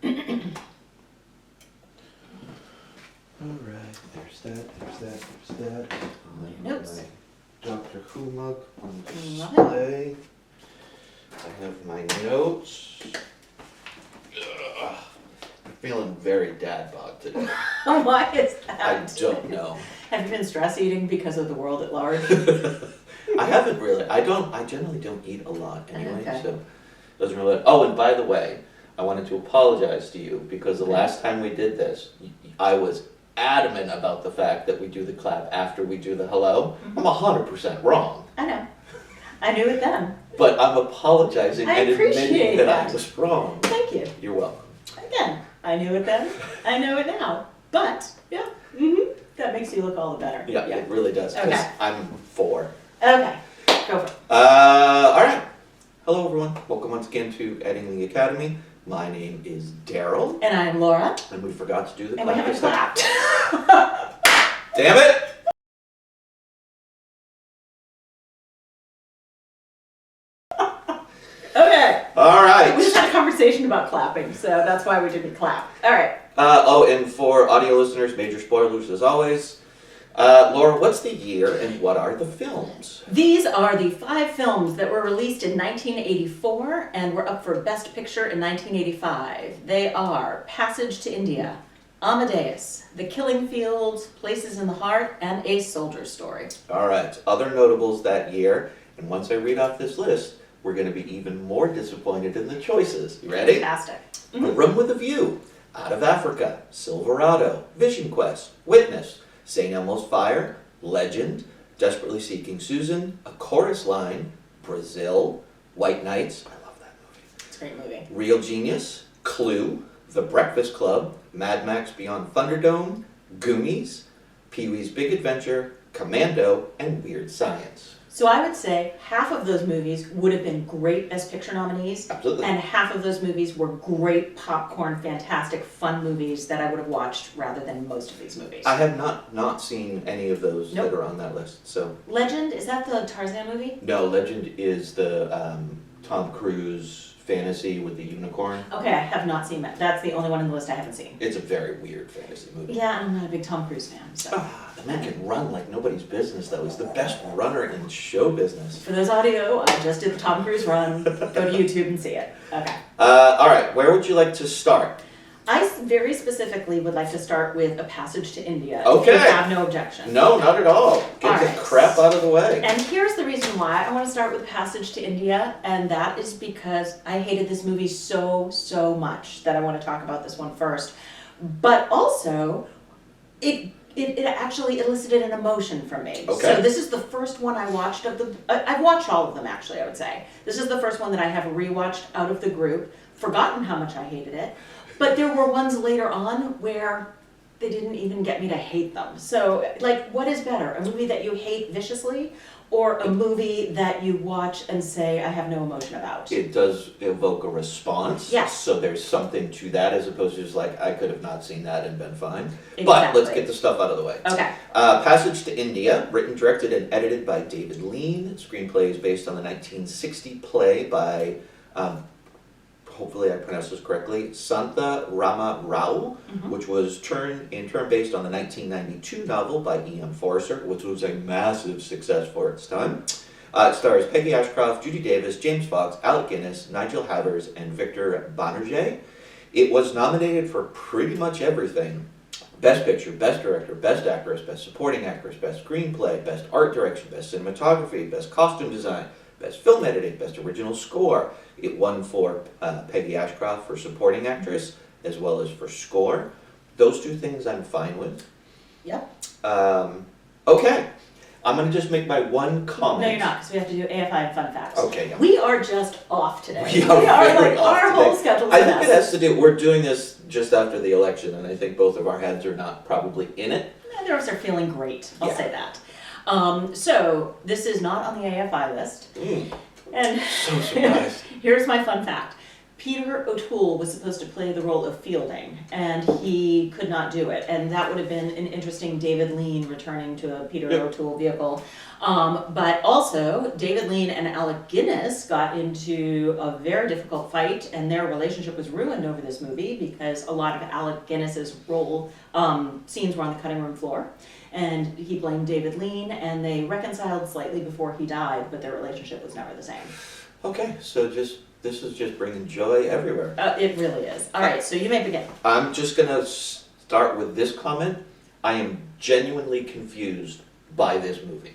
Alright, there's that. Notes. My Doctor Who mug on Love display. I have my notes. Ugh. I'm feeling very dad bod today. Why is that? I don't know. Have you been stress eating because of the world at large? I haven't really. I generally don't eat a lot anyway, Okay. so it doesn't really. Oh, and by the way, I wanted to apologize to you because the last time we did this, I was adamant about the fact that we do the clap after we do the hello. I'm 100% wrong. I know. I knew it then. But I'm apologizing I and appreciate admitting that I that. was wrong. Thank you. You're welcome. Again, I knew it then. I know it now. But, yeah, that makes you look all the better. Yeah, it really does. 'Cause Okay. I'm 4. Okay, go for it. All right. Hello, everyone. Welcome once again to Editing the Academy. My name is Darryl, And I'm Laura. and we forgot to do the And we haven't clap. clapped. Damn it! Okay. All right. We just had a conversation about clapping, so that's why we didn't clap. All right. And for audio listeners, major spoilers as always. Laura, what's the year and what are the films? These are the 5 films that were released in 1984 and were up for Best Picture in 1985. They are Passage to India, Amadeus, The Killing Fields, Places in the Heart, and A Soldier's Story. All right. Other notables that year, and once I read off this list, we're going to be even more disappointed in the choices. You ready? Fantastic. A Room with a View, Out of Africa, Silverado, Vision Quest, Witness, St. Elmo's Fire, Legend, Desperately Seeking Susan, A Chorus Line, Brazil, White Knights, I love that movie, It's a great movie. Real Genius, Clue, The Breakfast Club, Mad Max Beyond Thunderdome, Goonies, Pee-wee's Big Adventure, Commando, and Weird Science. So I would say half of those movies would have been great Best Picture nominees, Absolutely. and half of those movies were great popcorn, fantastic, fun movies that I would have watched rather than most of these movies. I have not seen any of those Nope. that are on that list, so. Legend, is that the Tarzan movie? No, Legend is the Tom Cruise fantasy with the unicorn. Okay, I have not seen that. That's the only one in the list I haven't seen. It's a very weird fantasy movie. Yeah, I'm not a big Tom Cruise fan, so. The man can run like nobody's business, though. He's the best runner in show business. For those audio, I just did the Tom Cruise run. Go to YouTube and see it. Okay. All right, where would you like to start? I very specifically would like to start with A Passage to India. Okay. If you have no objection. No, not at all. Get All the right. crap out of the way. And here's the reason why I want to start with Passage to India, and that is because I hated this movie so much that I want to talk about this one first. But also, it actually elicited an emotion from me. Okay. So this is the first one I watched of the. I've watched all of them actually. I would say this is the first one that I have rewatched out of the group. Forgotten how much I hated it, but there were ones later on where they didn't even get me to hate them. So, like, what is better, a movie that you hate viciously, or a movie that you watch and say I have no emotion about? It does evoke a response. Yes. So there's something to that as opposed to just like, I could have not seen that and been fine. But Exactly. let's get the stuff out of the way. Okay. Passage to India, written, directed, and edited by David Lean. Screenplay is based on the 1960 play by, hopefully I pronounced this correctly, Santha Rama Rao, which was in turn based on the 1992 novel by E.M. Forster, which was a massive success for its time. It stars Peggy Ashcroft, Judy Davis, James Fox, Alec Guinness, Nigel Havers, and Victor Banerjee. It was nominated for pretty much everything. Best Picture, Best Director, Best Actress, Best Supporting Actress, Best Screenplay, Best Art Direction, Best Cinematography, Best Costume Design, Best Film Editing, Best Original Score. It won for Peggy Ashcroft for Supporting Actress, as well as for Score. Those two things I'm fine with. Yep. Okay. I'm going to just make my one comment. No, you're not, because we have to do AFI and fun facts. Okay, yeah. We are just off today. We are very like, off our today. whole schedule is I a think mess. it has to do, we're doing this just after the election, and I think both of our heads are not probably in it. Neither of us are feeling great, I'll Yeah. say that. So, this is not on the AFI list. And So surprised. here's my fun fact. Peter O'Toole was supposed to play the role of Fielding, and he could not do it. And that would have been an interesting David Lean returning to a Peter O'Toole vehicle. But also, David Lean and Alec Guinness got into a very difficult fight, and their relationship was ruined over this movie because a lot of Alec Guinness's role scenes were on the cutting room floor. And he blamed David Lean, and they reconciled slightly before he died, but their relationship was never the same. Okay, so this is just bringing joy everywhere. It really is. All right, so you may begin. I'm just gonna start with this comment. I am genuinely confused by this movie.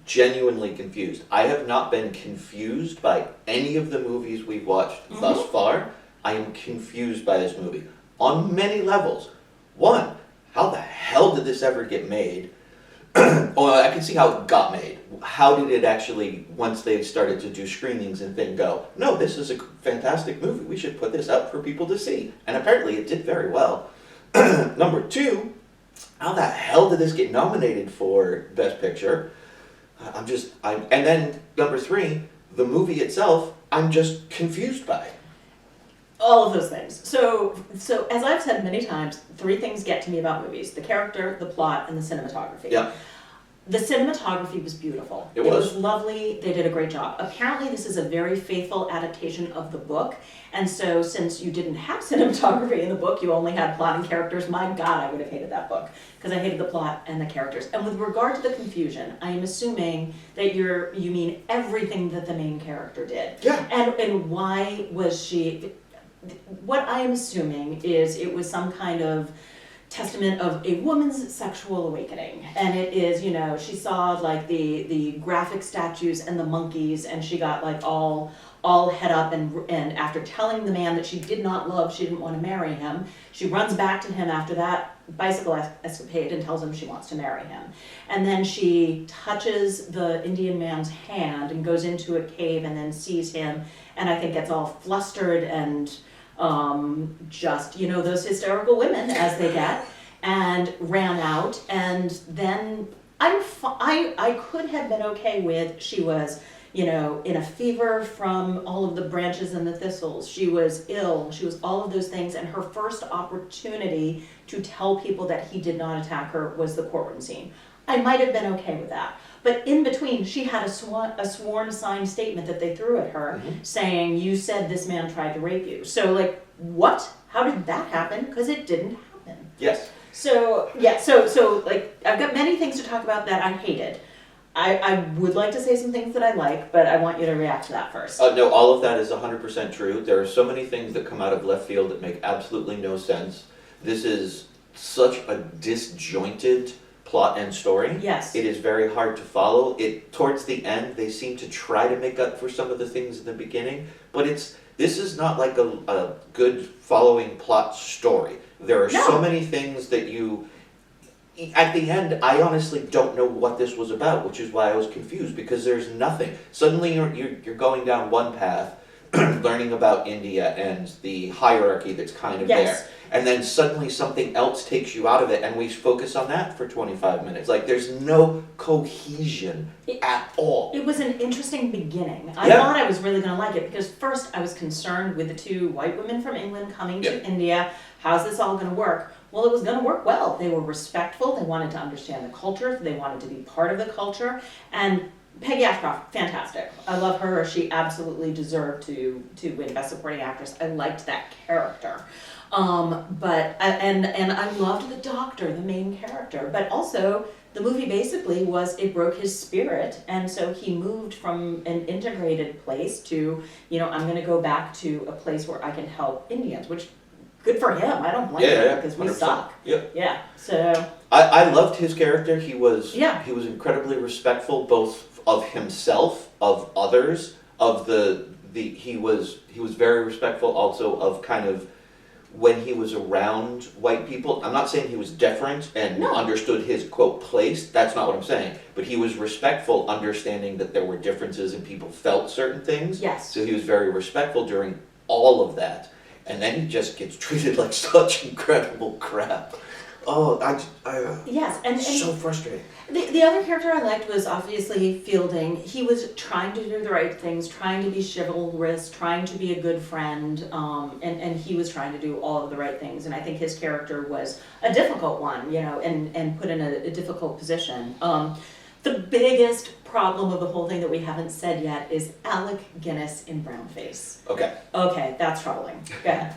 Genuinely confused. I have not been confused by any of the movies we've watched thus far. I am confused by this movie on many levels. One, how the hell did this ever get made? Oh, I can see how it got made. How did it actually, once they started to do screenings and then go, no, this is a fantastic movie, we should put this out for people to see. And apparently it did very well. Number two, how the hell did this get nominated for Best Picture? And then number three, the movie itself, I'm just confused by. All of those things. So as I've said many times, three things get to me about movies: the character, the plot, and the cinematography. Yeah. The cinematography was beautiful. It was lovely. They did a great job. Apparently this is a very faithful adaptation of the book. And so since you didn't have cinematography in the book, you only had plot and characters, my God, I would have hated that book. Because I hated the plot and the characters. And with regard to the confusion, I am assuming that you mean everything that the main character did. Yeah. And why was she... What I am assuming is it was some kind of testament of a woman's sexual awakening. And it is, she saw like the graphic statues and the monkeys, and she got like all head up, and after telling the man that she did not love, she didn't want to marry him, she runs back to him after that bicycle escapade and tells him she wants to marry him. And then she touches the Indian man's hand and goes into a cave and then sees him, and I think gets all flustered and just, those hysterical women as they get, and ran out. And then I could have been okay with, she was, in a fever from all of the branches and the thistles. She was ill. She was all of those things. And her first opportunity to tell people that he did not attack her was the courtroom scene. I might have been okay with that. But in between, she had a sworn signed statement that they threw at her saying, you said this man tried to rape you. So, like, what? How did that happen? Because it didn't happen. Yes. So, yeah, so like, I've got many things to talk about that I hated. I would like to say some things that I like, but I want you to react to that first. No, all of that is 100% true. There are so many things that come out of left field that make absolutely no sense. This is such a disjointed plot and story. Yes. It is very hard to follow. Towards the end, they seem to try to make up for some of the things in the beginning, but this is not like a good following plot story. There are so many things that at the end, I honestly don't know what this was about, which is why I was confused, because there's nothing. Suddenly you're going down one path, learning about India and the hierarchy that's kind of there. And then suddenly something else takes you out of it, and we focus on that for 25 minutes. Like, there's no cohesion at all. It was an interesting beginning. I thought I was really going to like it, because first I was concerned with the two white women from England coming to India. How's this all going to work? Well, it was going to work well. They were respectful. They wanted to understand the culture. They wanted to be part of the culture. And Peggy Ashcroft, fantastic. I love her. She absolutely deserved to win Best Supporting Actress. I liked that character. But I loved the doctor, the main character. But also, the movie basically it broke his spirit. And so he moved from an integrated place to, I'm going to go back to a place where I can help Indians, which, good for him. I don't blame him, because we 100%. suck. Yeah. So I loved his character. He was incredibly respectful, both of himself, of others, of he was very respectful also of kind of when he was around white people. I'm not saying he was deferent and understood his, quote, place. That's not what I'm saying. But he was respectful, understanding that there were differences and people felt certain things. Yes. So he was very respectful during all of that. And then he just gets treated like such incredible crap. Oh, Yes, and so frustrating. the other character I liked was obviously Fielding. He was trying to do the right things, trying to be chivalrous, trying to be a good friend, and he was trying to do all of the right things. And I think his character was a difficult one, you know, and put in a difficult position. The biggest problem of the whole thing that we haven't said yet is Alec Guinness in brownface. Okay. Okay, that's troubling. Go ahead.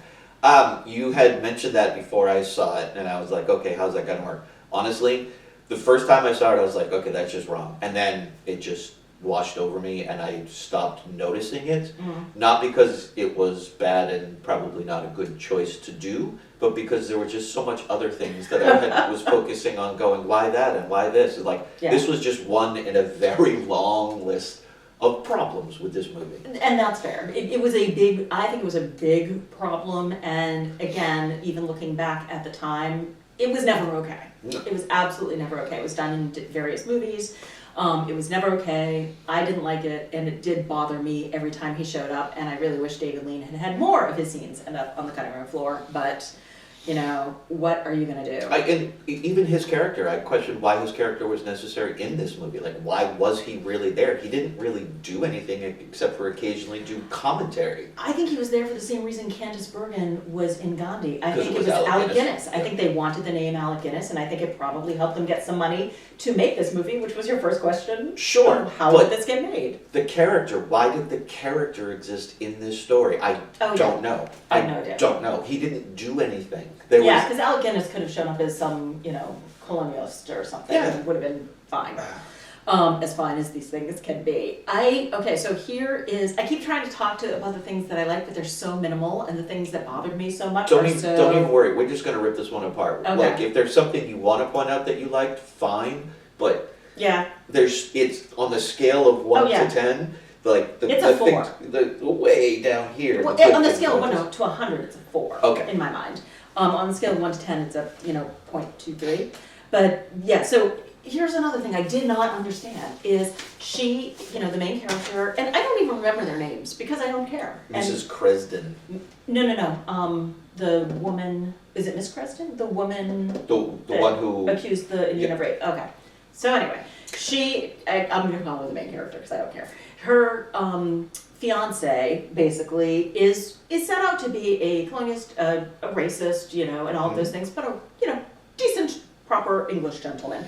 You had mentioned that before I saw it, and I was like, okay, how's that gonna work? Honestly, the first time I saw it, I was like, okay, that's just wrong. And then it just washed over me, and I stopped noticing it. Not because it was bad and probably not a good choice to do, but because there were just so much other things that was focusing on going, why that and why this? And like, this was just one in a very long list of problems with this movie. And that's fair. It was a big, I think it was a big problem, and again, even looking back at the time, it was never okay. No. It was absolutely never okay. It was done in various movies. It was never okay. I didn't like it, and it did bother me every time he showed up, and I really wish David Lean had had more of his scenes end up on the cutting room floor, but you know, what are you gonna do? And even his character, I questioned why his character was necessary in this movie. Like, why was he really there? He didn't really do anything except for occasionally do commentary. I think he was there for the same reason Candice Bergen was in Gandhi. I think it was Alec Alec Guinness. Guinness. I think they wanted the name Alec Guinness, and I think it probably helped them get some money to make this movie, which was your first question. Sure. How did this get made? The character, why did the character exist in this story? I don't know. I have no idea. Don't know. He didn't do anything. Yeah, because Alec Guinness could have shown up as some, you know, colonialist or something. Yeah. It would have been fine. As fine as these things can be. Okay, so here is, I keep trying to talk about the things that I like, but they're so minimal, and the things that bothered me so much don't even worry. We're just going to rip this one apart. Okay. Like, if there's something you want to point out that you liked, fine, but it's on the scale of 1 to 10. Like it's a 4. The way down here. Well, on the scale of 1 to 100, it's a 4. Okay. In my mind. On the scale of 1 to 10, it's a 0.23. But yeah, so here's another thing I did not understand is she, the main character, and I don't even remember their names because I don't care. Mrs. Cresden. No. The woman, is it Miss Cresden? The woman. The one who accused the Indian of rape. Okay. So anyway, I'm going to call her the main character because I don't care. Her fiance basically is set out to be a colonialist, a racist, and all of those things, but a decent, proper English gentleman.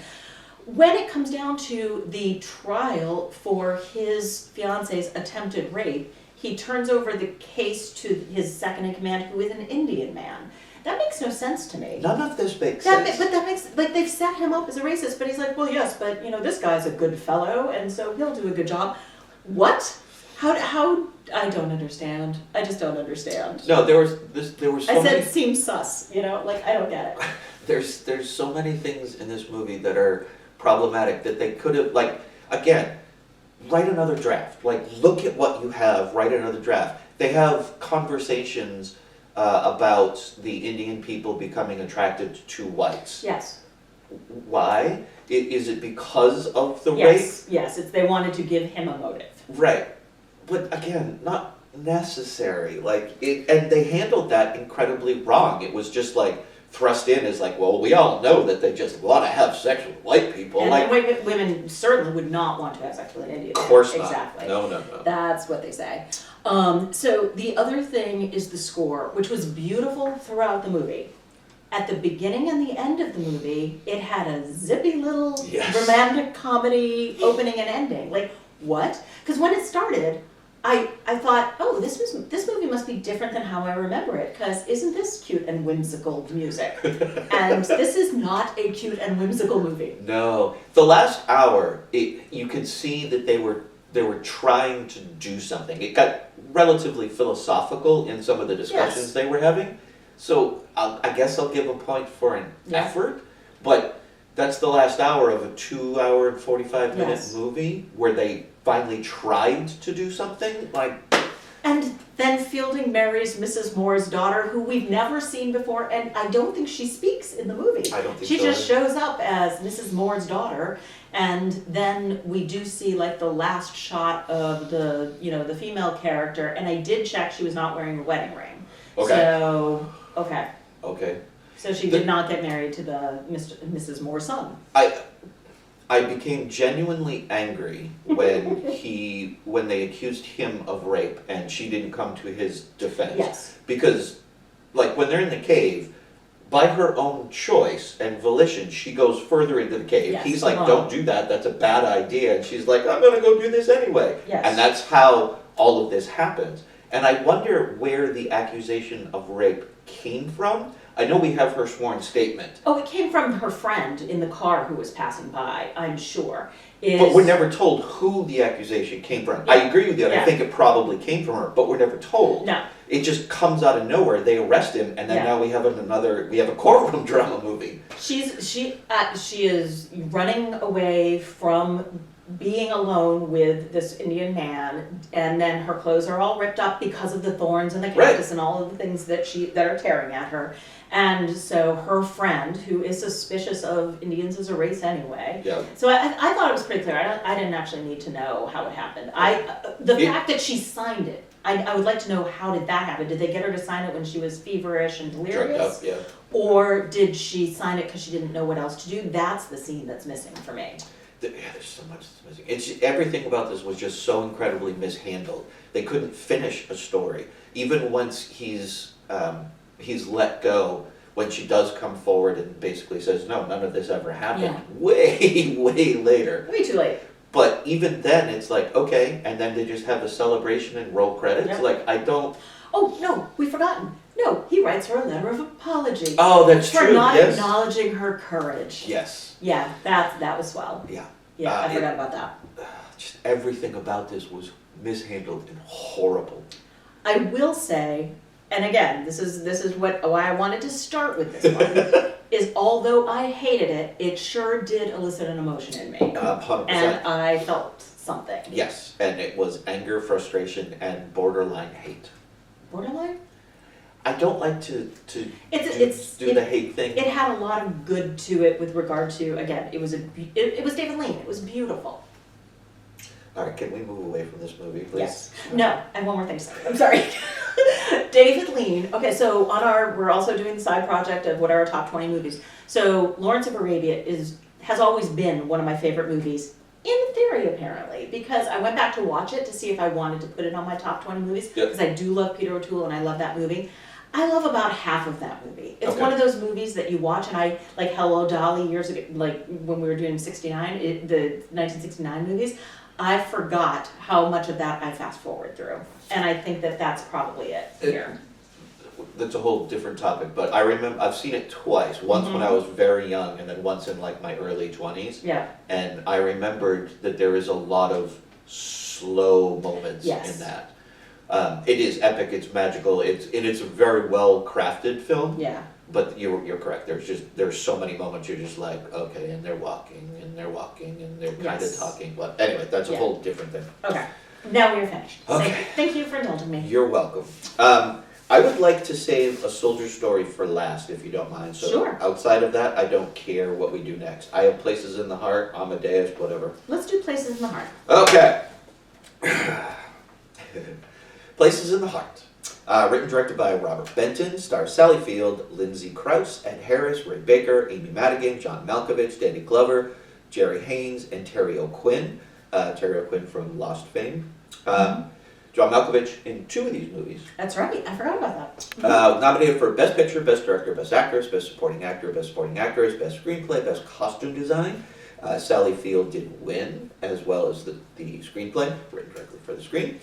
When it comes down to the trial for his fiance's attempted rape, he turns over the case to his second in command, who is an Indian man. That makes no sense to me. None of this makes sense. But that makes, they've set him up as a racist, but he's like, well, yes, but, this guy's a good fellow, and so he'll do a good job. What? How, I don't understand. I just don't understand. No, there was so I said many... it seems sus, I don't get it. There's so many things in this movie that are problematic that they could have, again, write another draft. Look at what you have, write another draft. They have conversations about the Indian people becoming attracted to whites. Yes. Why? Is it because of the rape? Yes, they wanted to give him a motive. Right. But again, not necessary. And they handled that incredibly wrong. It was just thrust in as well, we all know that they just want to have sex with white people. And women certainly would not want to have sex with an Indian. Of course not. Exactly. No. That's what they say. So the other thing is the score, which was beautiful throughout the movie. At the beginning and the end of the movie, it had a zippy little romantic comedy opening and ending. What? Because when it started, I thought, oh, this movie must be different than how I remember it, because isn't this cute and whimsical music? And this is not a cute and whimsical movie. No. The last hour, you could see that they were trying to do something. It got relatively philosophical in some of the discussions they were having. So I guess I'll give a point for an effort, but that's the last hour of a 2-hour and 45-minute movie where they finally tried to do something And then Fielding marries Mrs. Moore's daughter, who we've never seen before, and I don't think she speaks in the movie. I don't think she so. She just shows up as Mrs. Moore's daughter, and then we do see the last shot of the female character, and I did check she was not wearing a wedding ring. Okay. So, okay. Okay. So she did not get married to the Mrs. Moore's son. I became genuinely angry when they accused him of rape and she didn't come to his defense. Yes. Because, like, when they're in the cave, by her own choice and volition, she goes further into the cave. Yes, He's like, don't do that, that's a bad idea. And she's like, I'm gonna go do this anyway. Yes. And that's how all of this happens. And I wonder where the accusation of rape came from. I know we have her sworn statement. Oh, it came from her friend in the car who was passing by, I'm sure. But we're never told who the accusation came from. Yeah. I agree with you, and Yeah. I think it probably came from her, but we're never told. No. It just comes out of nowhere. They arrest him, and then Yeah. now we have a courtroom drama movie. She is running away from being alone with this Indian man, and then her clothes are all ripped up because of the thorns and the cactus and all of the things that are tearing at her. And so her friend, who is suspicious of Indians as a race anyway. Yeah. So I thought it was pretty clear. I didn't actually need to know how it happened. The fact that she signed it, I would like to know, how did that happen? Did they get her to sign it when she was feverish and delirious? Drugged up, yeah. Or did she sign it because she didn't know what else to do? That's the scene that's missing for me. Yeah, there's so much that's missing. Everything about this was just so incredibly mishandled. They couldn't finish a story. Even once he's let go, when she does come forward and basically says, no, none of this ever happened, Yeah. way, way later. Way too late. But even then, it's like, okay, and then they just have a celebration and roll credits. Yep. Like, I don't... Oh, no, we've forgotten. No, he writes her a letter of apology. Oh, that's for true, not yes. acknowledging her courage. Yes. Yeah, that was swell. Yeah. Yeah, I forgot about that. Just everything about this was mishandled and horrible. I will say, and again, this is why I wanted to start with this one, is although I hated it, it sure did elicit an emotion in me. 100%. And I felt something. Yes, and it was anger, frustration, and borderline hate. Borderline? I don't like to do the hate thing. It had a lot of good to it with regard to, again, it was David Lean. It was beautiful. All right, can we move away from this movie, please? Yes. No, I have one more thing to say. I'm sorry. David Lean. Okay, so we're also doing the side project of what are our top 20 movies. So Lawrence of Arabia has always been one of my favorite movies, in theory apparently, because I went back to watch it to see if I wanted to put it on my top 20 movies, because I do love Peter O'Toole and I love that movie. I love about half of that movie. It's one of those movies that you watch, and I, like Hello Dolly years ago, like when we were doing the 1969 movies, I forgot how much of that I fast forward through. And I think that that's probably it here. That's a whole different topic, but I remember, I've seen it twice. Once when I was very young, and then once in like my early 20s. Yeah. And I remembered that there is a lot of slow moments Yes. in that. It is epic, it's magical, it's a very well crafted film. Yeah. But you're correct. There's so many moments you're just like, okay, and they're walking and they're kind of talking. But anyway, that's a whole different thing. Okay. Now we're finished. Okay. Thank you for indulging me. You're welcome. I would like to save a soldier story for last, if you don't mind. So Sure. outside of that, I don't care what we do next. I have Places in the Heart, Amadeus, whatever. Let's do Places in the Heart. Okay. Places in the Heart. Written and directed by Robert Benton, stars Sally Field, Lindsay Krause, Ed Harris, Ray Baker, Amy Madigan, John Malkovich, Danny Glover, Jerry Haynes, and Terry O'Quinn. Terry O'Quinn from Lost fame. John Malkovich in 2 of these movies. That's right. I forgot about that. Nominated for Best Picture, Best Director, Best Actress, Best Supporting Actor, Best Supporting Actress, Best Screenplay, Best Costume Design. Sally Field did win, as well as the screenplay, written directly for the screen.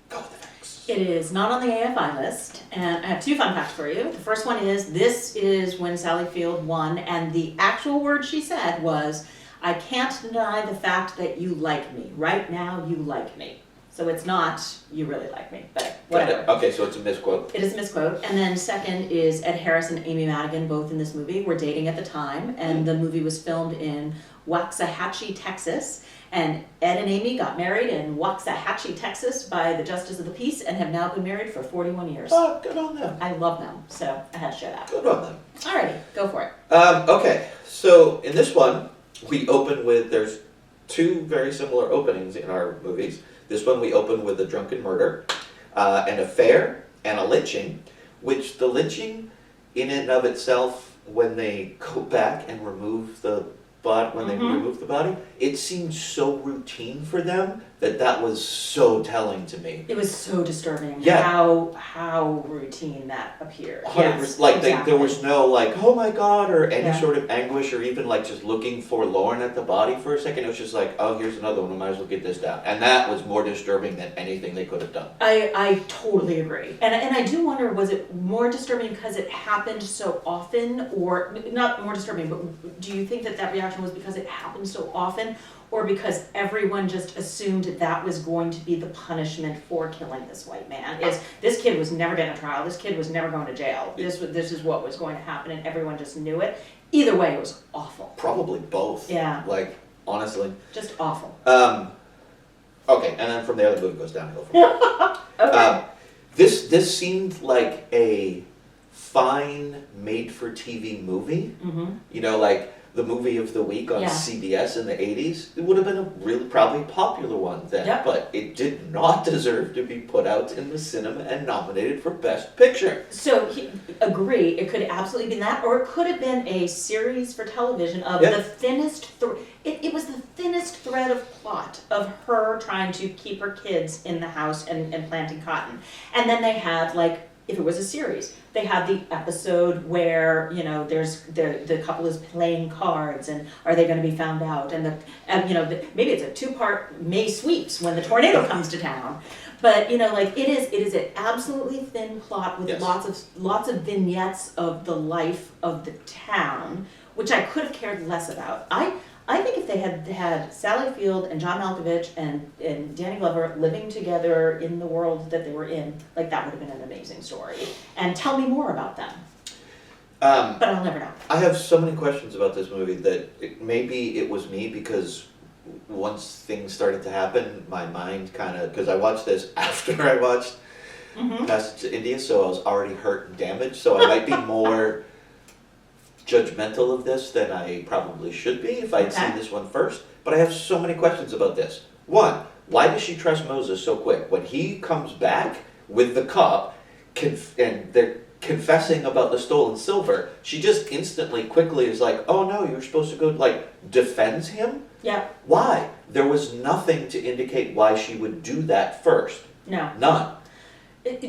Go with the facts. It is not on the AFI list, and I have 2 fun facts for you. The first one is, this is when Sally Field won, and the actual word she said was, I can't deny the fact that you like me. Right now, you like me. So it's not, you really like me, but whatever. Okay, so it's a misquote. It is a misquote. And then second is Ed Harris and Amy Madigan, both in this movie, were dating at the time, and the movie was filmed in Waxahachie, Texas. And Ed and Amy got married in Waxahachie, Texas by the Justice of the Peace and have now been married for 41 years. Oh, good on them. I love them, so I had to share that. Good on them. Alrighty, go for it. Okay, so in this one, we open with, there's 2 very similar openings in our movies. This one we open with a drunken murder, an affair, and a lynching, which the lynching in and of itself, when they go back and remove the remove the body, it seemed so routine for them that was so telling to me. It was so disturbing. Yeah. How routine that appeared. 100%. Yes, Like exactly. there was no like, oh my god, or any Yeah. sort of anguish, or even like just looking forlorn at the body for a second. It was just like, oh, here's another one. I might as well get this down. And that was more disturbing than anything they could have done. I totally agree. And I do wonder, was it more disturbing because it happened so often, or not more disturbing, but do you think that reaction was because it happened so often, or because everyone just assumed that was going to be the punishment for killing this white man? Is this kid was never getting a trial, this kid was never going to jail, this is what was going to happen, and everyone just knew it? Either way, it was awful. Probably both. Yeah. Like, honestly. Just awful. Okay, and then from there the movie goes downhill from there. Okay. This seemed like a fine made-for-TV movie. Mm-hmm. You know, like the movie of the week on Yeah. CBS in the 80s. It would have been a really probably popular one then, Yep. but it did not deserve to be put out in the cinema and nominated for Best Picture. So, agree, it could absolutely be that, or it could have been a series for television of Yeah. the thinnest, it was the thinnest thread of plot of her trying to keep her kids in the house and planting cotton. And then they had, like, if it was a series, they had the episode where, you know, there's the couple is playing cards and are they going to be found out, and maybe it's a two-part May sweeps when the tornado comes to town. But, you know, like it is an absolutely thin plot with Yes. lots of vignettes of the life of the town, which I could have cared less about. I think if they had Sally Field and John Malkovich and Danny Glover living together in the world that they were in, like that would have been an amazing story. And tell me more about them. But I'll never know. I have so many questions about this movie that maybe it was me, because once things started to happen, my mind kind of, because I watched this after I watched Passage to India, so I was already hurt and damaged, so I might be more judgmental of this than I probably should be if I'd seen this one first. But I have so many questions about this. One, why does she trust Moses so quick? When he comes back with the cup and they're confessing about the stolen silver, she just instantly, quickly is like, oh no, you're supposed to go, like, defends him? Yeah. Why? There was nothing to indicate why she would do that first. No. None.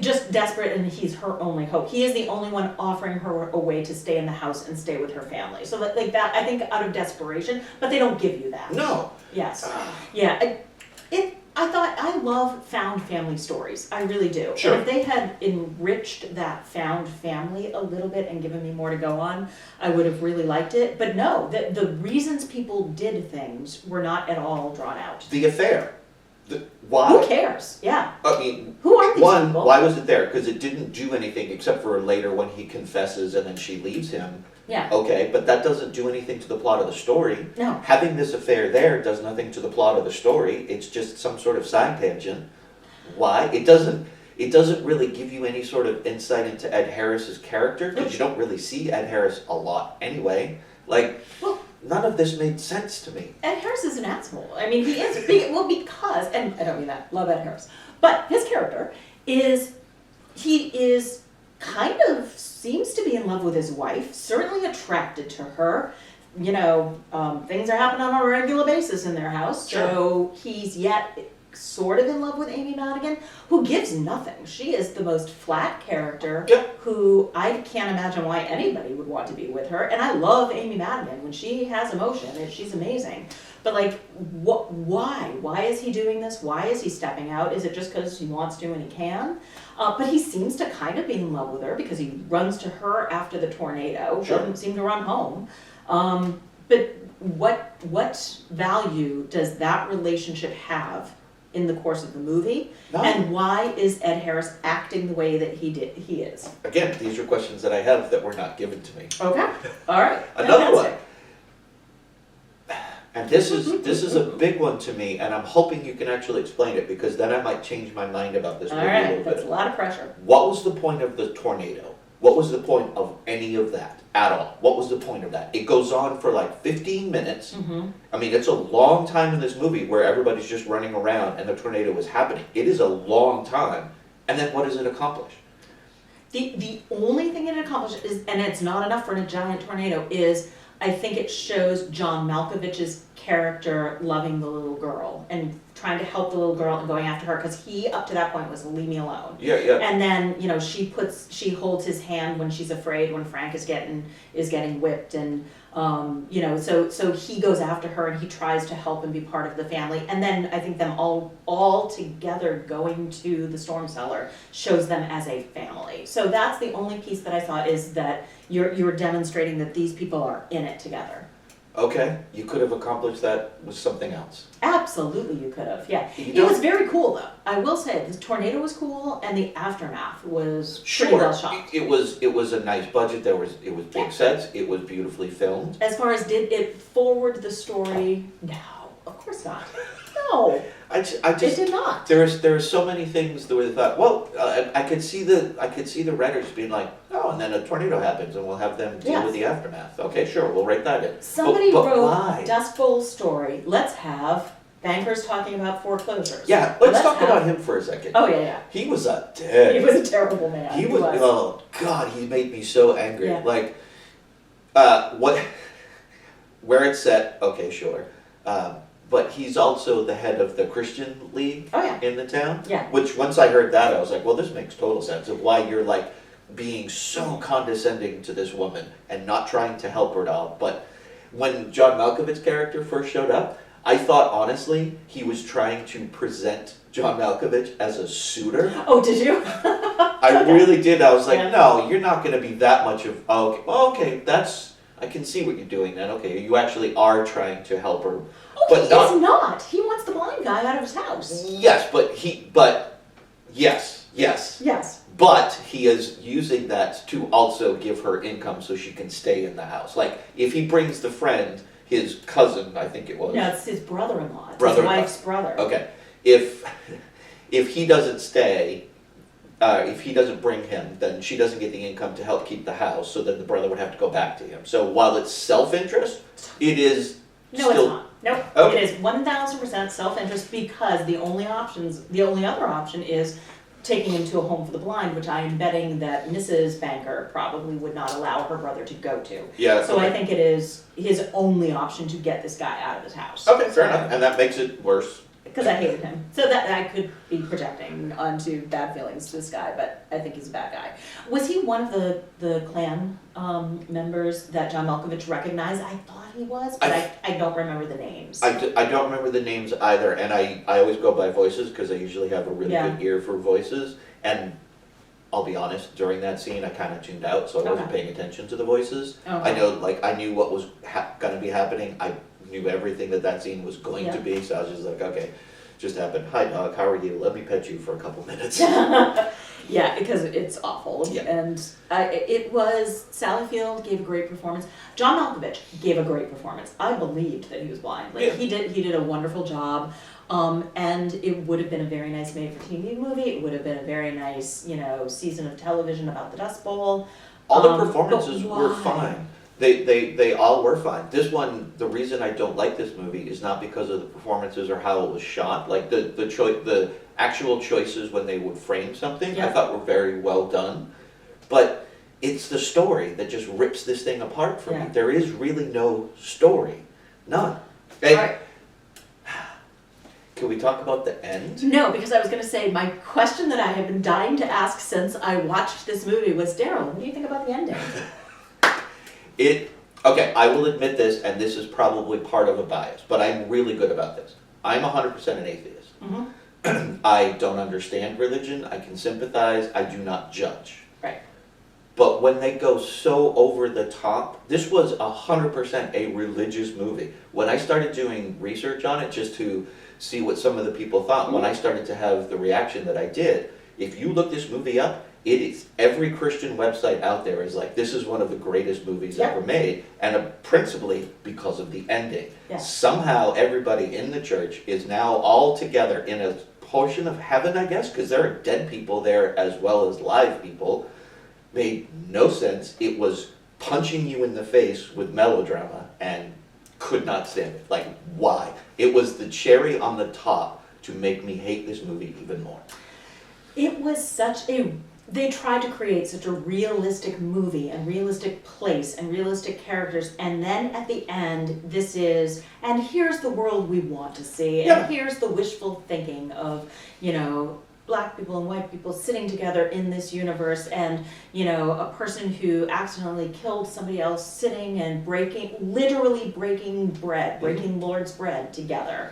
Just desperate, and he's her only hope. He is the only one offering her a way to stay in the house and stay with her family. So like that, I think out of desperation, but they don't give you that. No. Yes. Yeah. I love found family stories. I really do. Sure. And if they had enriched that found family a little bit and given me more to go on, I would have really liked it. But no, the reasons people did things were not at all drawn out. The affair. Why? Who cares? Yeah. I mean, Who are these one, people? why was it there? Because it didn't do anything except for later when he confesses and then she leaves him. Yeah. Okay, but that doesn't do anything to the plot of the story. No. Having this affair there does nothing to the plot of the story. It's just some sort of side tangent. Why? It doesn't really give you any sort of insight into Ed Harris's character, because you don't really see Ed Harris a lot anyway. Like, Well, none of this made sense to me. Ed Harris is an asshole. I mean, he is, because, and I don't mean that, love Ed Harris, but his character he is kind of seems to be in love with his wife, certainly attracted to her. You know, things are happening on a regular basis in their house, so he's yet sort of in love with Amy Madigan, who gives nothing. She is the most flat character, who I can't imagine why anybody would want to be with her. And I love Amy Madigan. When she has emotion, she's amazing. But like, why? Why is he doing this? Why is he stepping out? Is it just because he wants to and he can? But he seems to kind of be in love with her because he runs to her after the tornado. Doesn't seem to run home. But what value does that relationship have in the course of the movie? No. And why is Ed Harris acting the way that he is? Again, these are questions that I have that were not given to me. Okay. All right. Another one. Fantastic. And this is a big one to me, and I'm hoping you can actually explain it, because then I might change my mind about this All movie a right. little That's bit. a lot of pressure. What was the point of the tornado? What was the point of any of that at all? What was the point of that? It goes on for like 15 minutes. Mm-hmm. I mean, it's a long time in this movie where everybody's just running around and the tornado is happening. It is a long time. And then what does it accomplish? The only thing it accomplished is, and it's not enough for a giant tornado, is I think it shows John Malkovich's character loving the little girl and trying to help the little girl and going after her, because he up to that point was leave me alone. Yeah. And then, you know, she holds his hand when she's afraid, when Frank is getting whipped, and you know, so he goes after her and he tries to help and be part of the family. And then I think them all together going to the storm cellar shows them as a family. So that's the only piece that I thought, is that you're demonstrating that these people are in it together. Okay, you could have accomplished that with something else. Absolutely, you could have. Yeah, You it don't- was very cool though. I will say the tornado was cool, and the aftermath was pretty well shot. It was a nice budget. It was big Yeah. sets. It was beautifully filmed. As far as did it forward the story? No, of course not. No, I it just did not. there are so many things that we thought. Well, I could see the writers being like, oh, and then a tornado happens, and we'll have them deal Yes. with the aftermath. Okay, sure, we'll write that in. Somebody but wrote why? Dust Bowl story. Let's have bankers talking about foreclosures. Yeah, let's talk have- about him for a second. Oh yeah. He was a dick. He was a terrible man. He was. Oh God, he made me so angry. Yeah. Like, what? Where it's set? Okay, sure. But he's also the head of the Christian League Oh yeah. in the town. Yeah. Which once I heard that, I was like, well, this makes total sense of why you're like being so condescending to this woman and not trying to help her at all. But when John Malkovich's character first showed up, I thought honestly he was trying to present John Malkovich as a suitor. Oh, did you? I really did. I was like, Yeah. no, you're not going to be that much of. Oh, okay, well, okay, I can see what you're doing then. Okay, you actually are trying to help her. Oh, But he not- is not. He wants the blind guy out of his house. Yes, yes. But he is using that to also give her income so she can stay in the house. Like, if he brings the friend, his cousin, I think it was. No, it's his brother-in-law. It's Brother-in-law. his wife's brother. Okay, if he doesn't stay, if he doesn't bring him, then she doesn't get the income to help keep the house, so then the brother would have to go back to him. So while it's self-interest, it is No, still... it's not. Nope. Okay. It is 1,000% self-interest, because the only other option is taking him to a home for the blind, which I am betting that Mrs. Banker probably would not allow her brother to go to. Yeah. So I think it is his only option to get this guy out of his house. Okay, fair enough, and that makes it worse. Because I hated him. So that I could be projecting onto bad feelings to this guy, but I think he's a bad guy. Was he one of the clan members that John Malkovich recognized? I thought he was, but I don't remember the names. I don't remember the names either, and I always go by voices because I usually have a really Yeah. good ear for voices. And I'll be honest, during that scene, I kind of tuned out, so I wasn't Okay. paying attention to the voices. Okay. I know, like, I knew what was going to be happening. I knew everything that scene was going to Yeah. be, so I was just like, okay, just happened. Hi, dog, how are you? Let me pet you for a couple minutes. Yeah, because it's awful. Yeah. And it was, Sally Field gave a great performance. John Malkovich gave a great performance. I believed that he was blind. Like, Yeah. he did a wonderful job. And it would have been a very nice made-for-TV movie. It would have been a very nice, season of television about the Dust Bowl. All the But performances were why? fine. They all were fine. This one, the reason I don't like this movie is not because of the performances or how it was shot. Like the actual choices when they would frame something, I Yeah. thought were very well done. But it's the story that just rips this thing apart for me. Yeah. There is really no story. None. All right. Can we talk about the end? No, because I was going to say, my question that I have been dying to ask since I watched this movie was, Darryl, what do you think about the ending? Okay, I will admit this, and this is probably part of a bias, but I'm really good about this. I'm 100% an atheist. Mm-hmm. I don't understand religion, I can sympathize, I do not judge. Right. But when they go so over the top, this was 100% a religious movie. When I started doing research on it, just to see what some of the people thought, when I started to have the reaction that I did, if you look this movie up, it is, every Christian website out there is like, this is one of the greatest movies Yep. ever made, and principally because of the ending. Yeah. Somehow everybody in the church is now all together in a portion of heaven, I guess, because there are dead people there as well as live people. Made no sense. It was punching you in the face with melodrama and could not stand it. Like, why? It was the cherry on the top to make me hate this movie even more. It was such a they tried to create such a realistic movie and realistic place and realistic characters, and then at the end, and here's the world we want to see, Yeah. and here's the wishful thinking of, black people and white people sitting together in this universe, and, a person who accidentally killed somebody else sitting and literally breaking bread, breaking Lord's bread together.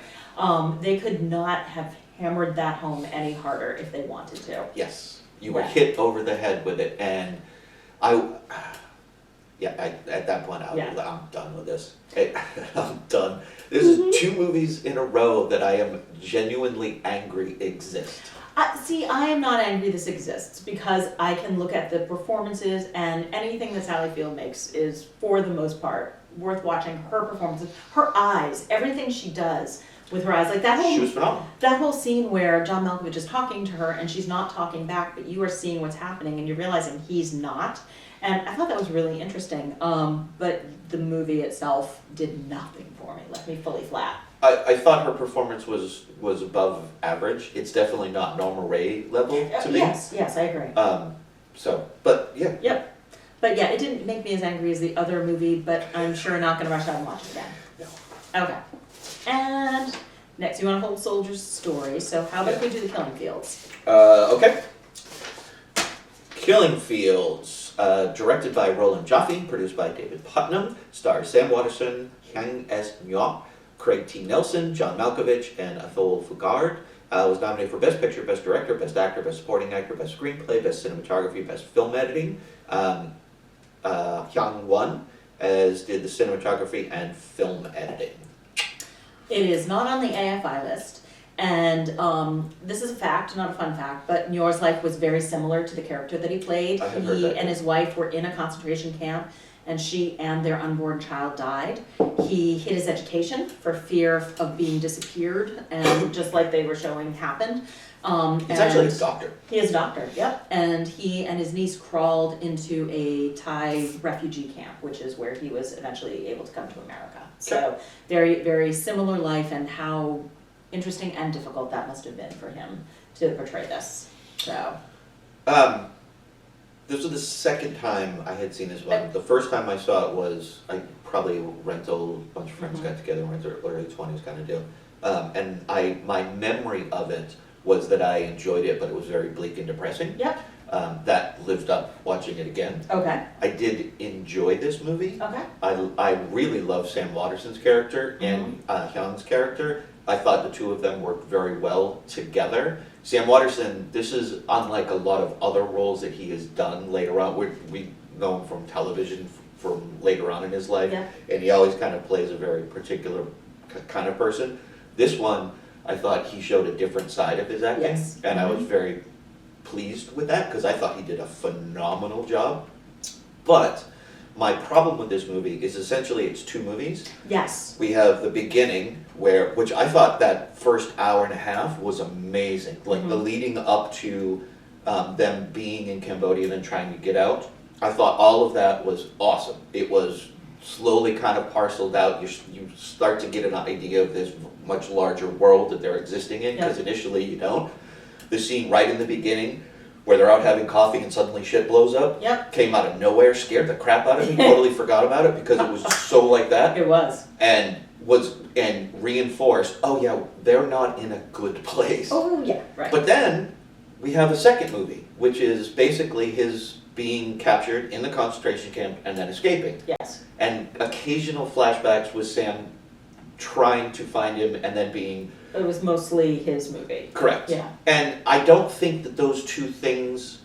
They could not have hammered that home any harder if they wanted to. Yes. You were hit over the head with it, and at that point, I'm done with this. I'm done. This is 2 movies in a row that I am genuinely angry exist. See, I am not angry this exists, because I can look at the performances, and anything that Sally Field makes is, for the most part, worth watching. Her performances, her eyes, everything she does with her eyes, like She was phenomenal. that whole scene where John Malkovich is talking to her and she's not talking back, but you are seeing what's happening and you're realizing he's not. And I thought that was really interesting. But the movie itself did nothing for me, left me fully flat. I thought her performance was above average. It's definitely not Norma Ray level to me. Yes, I agree. But yeah. Yep. But yeah, it didn't make me as angry as the other movie, but I'm sure not going to rush out and watch it again. No. Okay. And next, you want to hold Soldier's story. So how about if we do the Killing Fields? Okay. Killing Fields, directed by Roland Joffe, produced by David Putnam, stars Sam Waterston, Hyang S. Nyo, Craig T. Nelson, John Malkovich, and Athol Fugard. Was nominated for Best Picture, Best Director, Best Actor, Best Supporting Actor, Best Screenplay, Best Cinematography, Best Film Editing. Hyang won, as did the cinematography and film editing. It is not on the AFI list, and this is a fact, not a fun fact, but Nyor's life was very similar to the character that he played. I have heard that. He and his wife were in a concentration camp, and she and their unborn child died. He hid his education for fear of being disappeared, and just like they were showing happened. He's actually a doctor. He is a doctor, yep. And he and his niece crawled into a Thai refugee camp, which is where he was eventually able to come to America. So very, very similar life, and how interesting and difficult that must have been for him to portray this. So. This was the second time I had seen this one. The first time I saw it was, probably a rental, a bunch of friends got together, went to early 20s kind of deal. And my memory of it was that I enjoyed it, but it was very bleak and depressing. Yep. That lived up watching it again. Okay. I did enjoy this movie. Okay. I really love Sam Waterston's character and Hyung's character. I thought the two of them worked very well together. Sam Waterston, this is unlike a lot of other roles that he has done later on. We know him from television from later on in his life, and he always kind of plays a very particular kind of person. This one, I thought he showed a different side of his acting, and I was very pleased with that because I thought he did a phenomenal job. But my problem with this movie is essentially it's 2 movies. Yes. We have the beginning, which I thought that first hour and a half was amazing. Like the leading up to them being in Cambodia and then trying to get out. I thought all of that was awesome. It was slowly kind of parceled out. You start to get an idea of this much larger world that they're existing in, because initially you don't. The scene right in the beginning where they're out having coffee and suddenly shit blows up came out of nowhere, scared the crap out of me, totally forgot about it because it was so like that. It was. And reinforced, oh yeah, they're not in a good place. Oh yeah, right. But then we have a second movie, which is basically his being captured in the concentration camp and then escaping. Yes. And occasional flashbacks with Sam trying to find him and then being... It was mostly his movie. Correct. Yeah. And I don't think that those two things...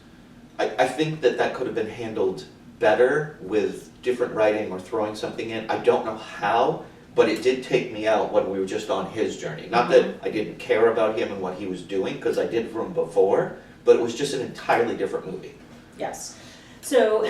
I think that could have been handled better with different writing or throwing something in. I don't know how, but it did take me out when we were just on his journey. Not that I didn't care about him and what he was doing, because I did from before, but it was just an entirely different movie. Yes. So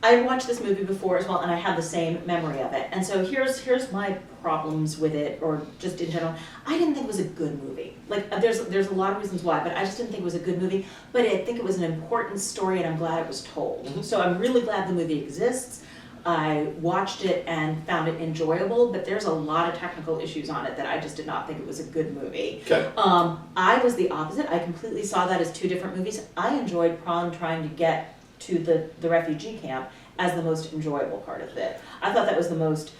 I watched this movie before as well, and I had the same memory of it. And so here's my problems with it, or just in general. I didn't think it was a good movie. Like there's a lot of reasons why, but I just didn't think it was a good movie. But I think it was an important story, and I'm glad it was told. So I'm really glad the movie exists. I watched it and found it enjoyable, but there's a lot of technical issues on it that I just did not think it was a good movie. Okay. I was the opposite. I completely saw that as two different movies. I enjoyed Prawn trying to get to the refugee camp as the most enjoyable part of it. I thought that was the most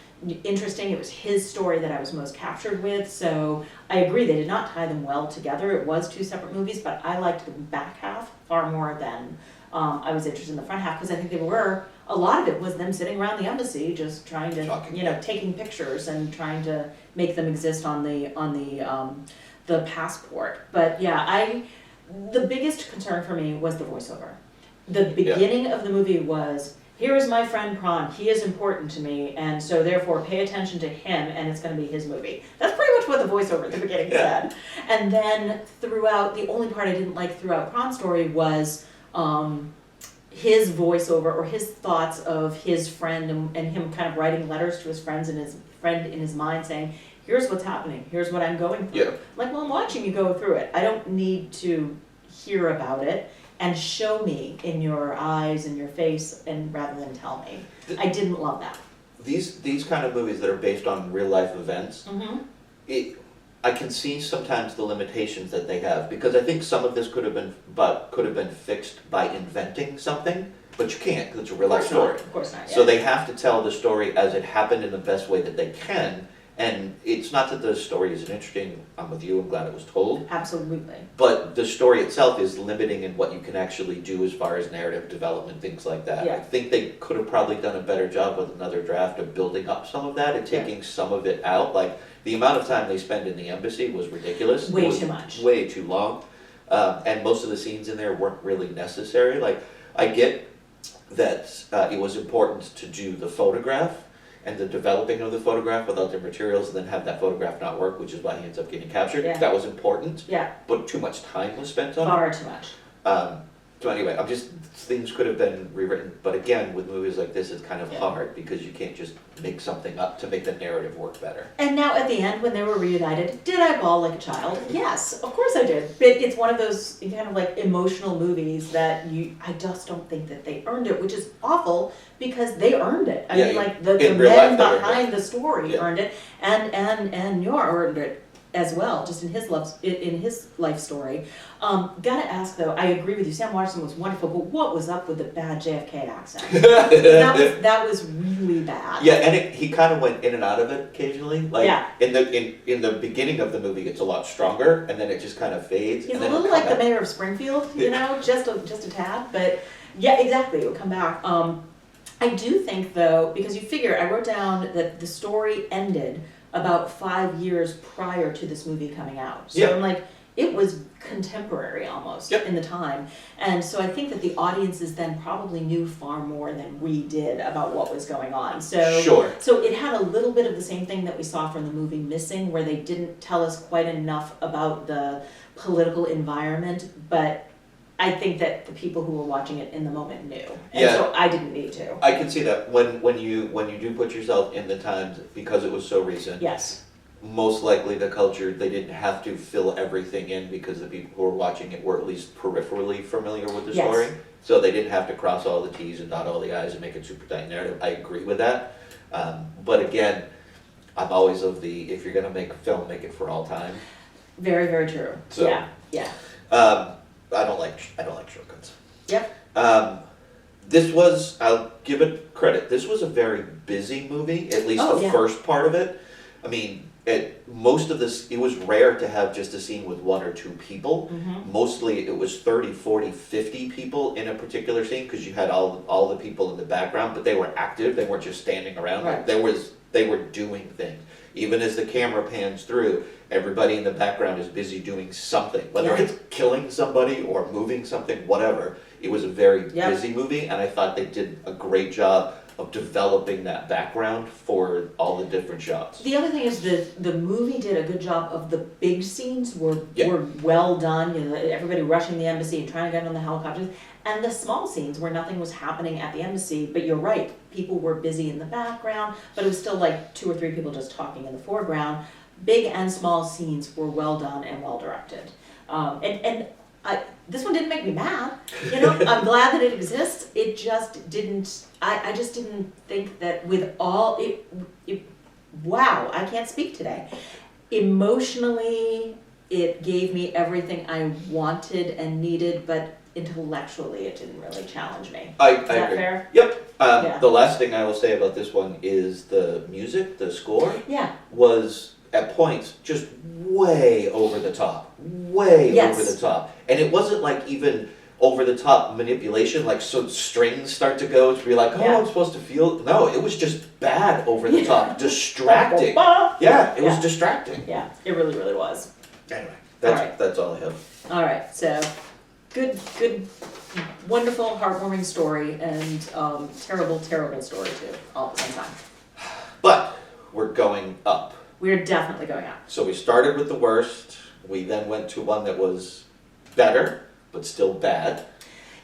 interesting. It was his story that I was most captured with, so I agree they did not tie them well together. It was two separate movies, but I liked the back half far more than I was interested in the front half, because I think a lot of it was them sitting around the embassy just trying to, taking pictures and trying to make them exist on the passport. But yeah, the biggest concern for me was the voiceover. The beginning of the movie was, here is my friend Prawn, he is important to me, and so therefore pay attention to him, and it's going to be his movie. That's pretty much what the voiceover at the beginning said. And then throughout, the only part I didn't like throughout Prawn's story was his voiceover, or his thoughts of his friend, and him kind of writing letters to his friends and his friend in his mind saying, here's what's happening, here's what I'm going through. Yeah. Like, well, I'm watching you go through it. I don't need to hear about it and show me in your eyes and your face, and rather than tell me. I didn't love that. These kind of movies that are based on real life events, I can see sometimes the limitations that they have, because I think some of this could have been fixed by inventing something, but you can't, because it's a real life story. Of course not. Yeah. So they have to tell the story as it happened in the best way that they can. And it's not that the story isn't interesting. I'm with you. I'm glad it was told. Absolutely. But the story itself is limiting in what you can actually do as far as narrative development, things like that. Yeah. I think they could have probably done a better job with another draft of building up some of that and taking some of it out. Like, the amount of time they spend in the embassy was ridiculous. Way too much. Way too long. And most of the scenes in there weren't really necessary. Like, I get that it was important to do the photograph and the developing of the photograph without the materials, and then have that photograph not work, which is why he ends up getting captured. Yeah. That was important. Yeah. But too much time was spent on it. Far too much. So anyway, things could have been rewritten, but again, with movies like this, it's kind of hard, because you can't just make something up to make the narrative work better. And now at the end, when they were reunited, did I bawl like a child? Yes, of course I did. But it's one of those kind of like emotional movies that I just don't think that they earned it, which is awful, because they earned it. I mean, like the men behind the story earned it, and Yor earned it as well, just in his life story. Gotta ask though, I agree with you, Sam Waterston was wonderful, but what was up with the bad JFK accent? that was really bad. Yeah, and he kind of went in and out of it occasionally. Like in the beginning of the movie, it's a lot stronger, and then it just kind of fades. He's and a little like the mayor of Springfield, just a tad, but yeah, exactly, it would come back. I do think though, because you figure, I wrote down that the story ended about 5 years prior to this movie coming out. So I'm like, it was contemporary almost in the time. And so I think that the audiences then probably knew far more than we did about what was going on. So, so it had a little bit of the same thing that we saw from the movie Missing, where they didn't tell us quite enough about the political environment, but I think that the people who were watching it in the moment knew, and so I didn't need to. I can see that when you do put yourself in the times, because it was so recent. Yes. Most likely the culture, they didn't have to fill everything in, because the people who were watching it were at least peripherally familiar with the story. So they didn't have to cross all the T's and dot all the I's and make it super tight narrative. I agree with that. But again, I'm always of the, if you're gonna make a film, make it for all time. Very, very true. So, yeah. I don't like shortcuts. Yep. This was, I'll give it credit, this was a very busy movie, at least the first part of it. I mean, most of this, it was rare to have just a scene with one or two people. Mostly it was 30, 40, 50 people in a particular scene, because you had all the people in the background, but they were active, they weren't just standing around. Right. They were doing things. Even as the camera pans through, everybody in the background is busy doing something, whether it's killing somebody or moving something, whatever. It was a very busy movie, and I thought they did a great job of developing that background for all the different shots. The other thing is the movie did a good job of the big scenes were well done. Everybody rushing the embassy and trying to get on the helicopters, and the small scenes where nothing was happening at the embassy. But you're right, people were busy in the background, but it was still like 2 or 3 people just talking in the foreground. Big and small scenes were well done and well directed. And this one didn't make me mad. You know, I'm glad that it exists. It just didn't, I just didn't think that with all, wow, I can't speak today. Emotionally, it gave me everything I wanted and needed, but intellectually it didn't really challenge me. I Is that agree. fair? Yep. Yeah. The last thing I will say about this one is the music, the score, Yeah. was at points just way over the top. Way Yes. over the top. And it wasn't like even over the top manipulation, like so strings start to go to be like, oh, Yeah. I'm supposed to feel. No, it was just bad over the top, distracting. Yeah, Yeah, it was Yeah. distracting. it really, really was. Anyway, Alright. that's all I have. All right, so good, wonderful, heartwarming story, and terrible, terrible story too, all at the same time. But we're going up. We're definitely going up. So we started with the worst. We then went to one that was better, but still bad.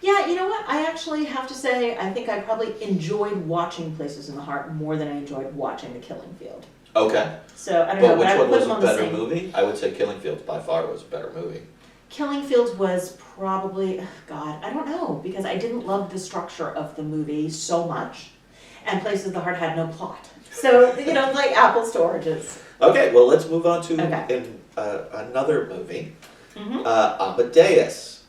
Yeah, you know what? I actually have to say, I think I probably enjoyed watching Places in the Heart more than I enjoyed watching The Killing Field. Okay. So I don't know, But but which I one would put was them a on the better same. movie? I would say Killing Fields by far was a better movie. Killing Fields was probably, God, I don't know, because I didn't love the structure of the movie so much, and Places in the Heart had no plot. So, you know, like apples to oranges. Okay, well let's move on to Okay. another movie. Mm-hmm. Amadeus.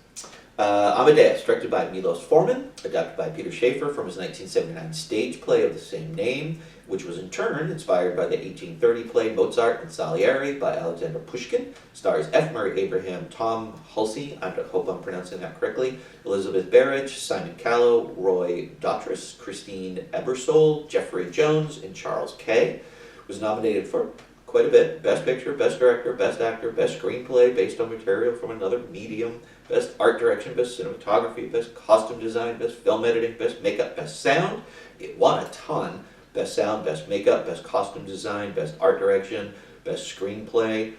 Amadeus, directed by Milos Forman, adapted by Peter Schaefer from his 1979 stage play of the same name, which was in turn inspired by the 1830 play Mozart and Salieri by Alexander Pushkin, stars F. Murray Abraham, Tom Hulsey, I hope I'm pronouncing that correctly, Elizabeth Barrett, Simon Callow, Roy Dotrice, Christine Ebersole, Jeffrey Jones, and Charles Kay. Was nominated for quite a bit. Best Picture, Best Director, Best Actor, Best Screenplay based on material from another medium, Best Art Direction, Best Cinematography, Best Costume Design, Best Film Editing, Best Makeup, Best Sound. It won a ton. Best Sound, Best Makeup, Best Costume Design, Best Art Direction, Best Screenplay.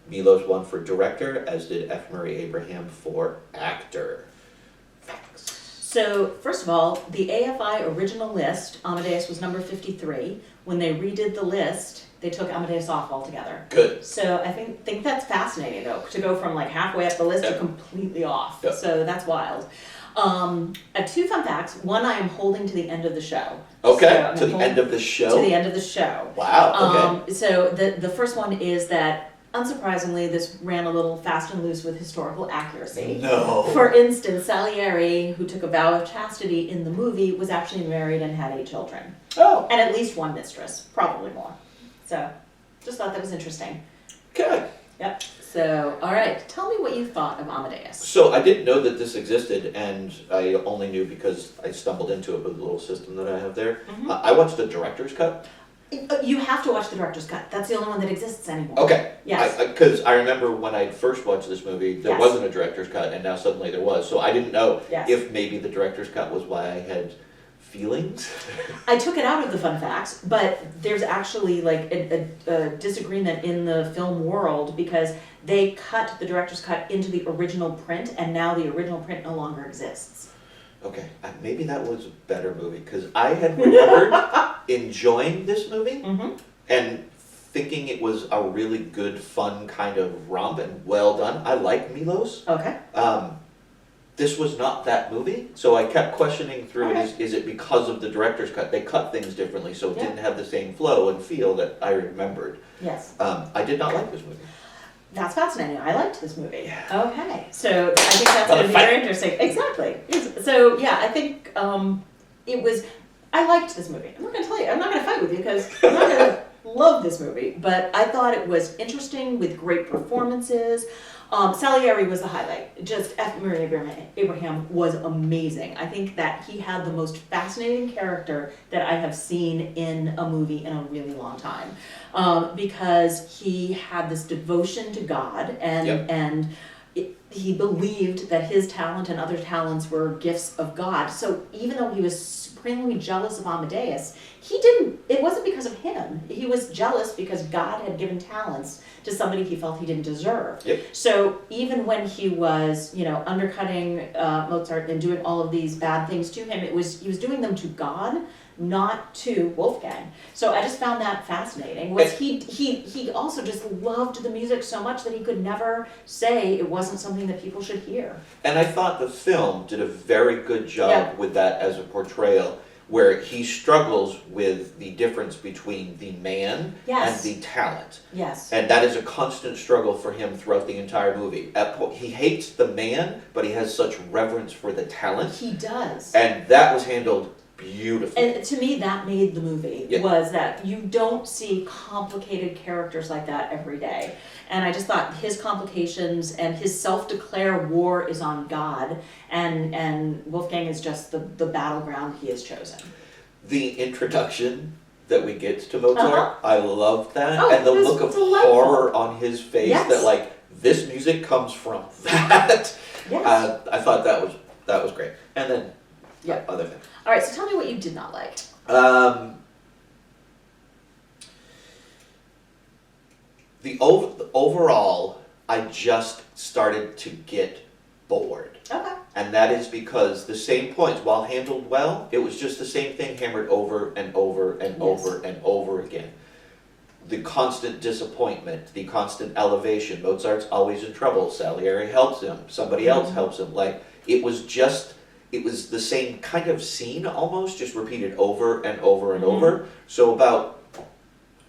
Milos won for Director, as did F. Murray Abraham for Actor. Facts. So, first of all, the AFI original list, Amadeus was number 53. When they redid the list, they took Amadeus off altogether. Good. So I think that's fascinating though, to go from like halfway up the list to Yep. completely off. Yep. So that's wild. Two fun facts. One, I am holding to the end of the show. Okay, So I'm to the holding end of the show? To the end of the show. Wow, okay. So the first one is that, unsurprisingly, this ran a little fast and loose with historical accuracy. No. For instance, Salieri, who took a vow of chastity in the movie, was actually married and had 8 children. Oh, And at least one mistress, probably more. So, just thought that was interesting. okay. Yep. So, all right. Tell me what you thought of Amadeus. So I didn't know that this existed, and I only knew because I stumbled into it with the little system that I have there. Mhm. I watched the director's cut. You have to watch the director's cut. That's the only one that exists anymore. Okay. Yes. Because I remember when I first watched this movie, there Yes. wasn't a director's cut, and now suddenly there was. So I didn't know Yes. if maybe the director's cut was why I had feelings. I took it out of the fun facts, but there's actually like a disagreement in the film world because they cut the director's cut into the original print, and now the original print no longer exists. Okay, maybe that was a better movie, because I had remembered enjoying this movie Mm-hmm. and thinking it was a really good, fun kind of romp and well done. I like Milos. Okay. This was not that movie, so I kept questioning through Okay. is it because of the director's cut? They cut things differently, so it Yeah. didn't have the same flow and feel that I remembered. Yes. I did not like this movie. That's fascinating. I liked this movie. Yeah. Okay, so I think that's Well, going to be fight. very interesting. Exactly. So yeah, I think it was. I liked this movie. I'm not going to tell you. I'm not going to fight with you because I'm not going to love this movie. But I thought it was interesting with great performances. Salieri was the highlight. Just F. Murray Abraham was amazing. I think that he had the most fascinating character that I have seen in a movie in a really long time, because he had this devotion to God and Yep. he believed that his talent and other talents were gifts of God. So even though he was supremely jealous of Amadeus, it wasn't because of him. He was jealous because God had given talents to somebody he felt he didn't deserve. Yep. So even when he was, undercutting Mozart and doing all of these bad things to him, he was doing them to God, not to Wolfgang. So I just found that fascinating. Was he also just loved the music so much that he could never say it wasn't something that people should hear. And I thought the film did a very good job with that as a portrayal, where he struggles with the difference between the man and the talent. Yes. And that is a constant struggle for him throughout the entire movie. He hates the man, but he has such reverence for the talent. He does. And that was handled beautifully. And to me, that made the movie, was that you don't see complicated characters like that every day. And I just thought his complications and his self-declared war is on God, and Wolfgang is just the battleground he has chosen. The introduction that we get to Mozart, I loved that. Oh, and the look of horror on his face, that like, this music comes from that. Yes. I thought that was great. And then other things. All right, so tell me what you did not like. The overall, I just started to get bored. Okay. And that is because the same points, while handled well, it was just the same thing hammered over and over and over and over again. The constant disappointment, the constant elevation. Mozart's always in trouble. Salieri helps him. Somebody else helps him. Like, it was the same kind of scene almost, just repeated over and over and over. So about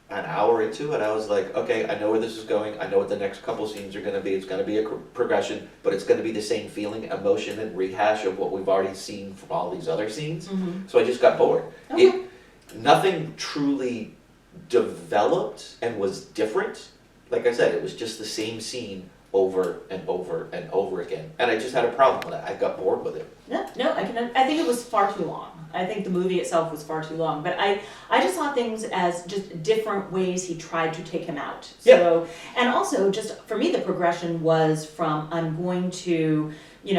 an hour into it, I was like, okay, I know where this is going. I know what the next couple scenes are going to be. It's going to be a progression, but it's going to be the same feeling, emotion, and rehash of what we've already seen from all these other scenes. So I just got bored. Okay. Nothing truly developed and was different. Like I said, it was just the same scene over and over and over again. And I just had a problem with it. I got bored with it. No, I think it was far too long. I think the movie itself was far too long. But I just saw things as just different ways he tried to take him out. So, and also, just for me, the progression was from, I'm going to,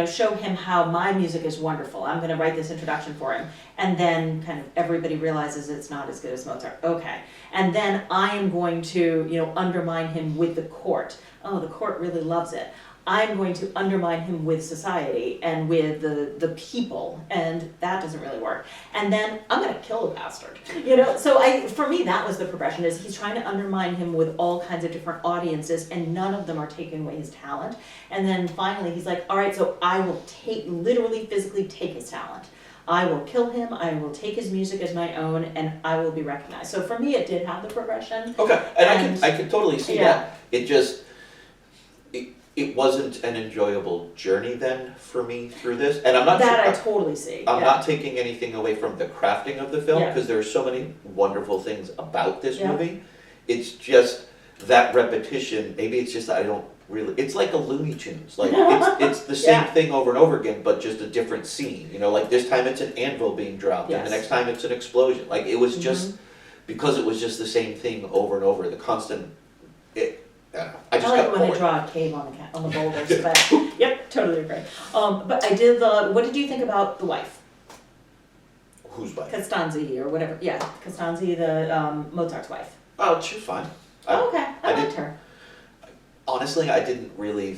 show him how my music is wonderful. I'm going to write this introduction for him. And then kind of everybody realizes it's not as good as Mozart. Okay. And then I am going to, undermine him with the court. Oh, the court really loves it. I'm going to undermine him with society and with the people, and that doesn't really work. And then I'm going to kill the bastard, So for me, that was the progression, is he's trying to undermine him with all kinds of different audiences, and none of them are taking away his talent. And then finally, he's like, all right, so I will literally, physically take his talent. I will kill him, I will take his music as my own, and I will be recognized. So for me, it did have the progression. Okay, and I can totally see that. It just... It wasn't an enjoyable journey then for me through this, and I'm not. I totally see. I'm not taking anything away from the crafting of the film, because there are so many wonderful things about this movie. It's just that repetition. Maybe it's just that I don't really. It's like a Looney Tunes. Like it's the same thing over and over again, but just a different scene. Like this time it's an anvil being dropped, and the next time it's an explosion. Like it was just because it was just the same thing over and over. The constant. I just like got when bored. they draw a cave on the boulders, but yep, totally agree. But I did what did you think about the wife? Whose wife? Costanzi or whatever. Yeah, Costanzi, the Mozart's wife. Oh, she was fine. Okay, I liked her. Honestly, I didn't really.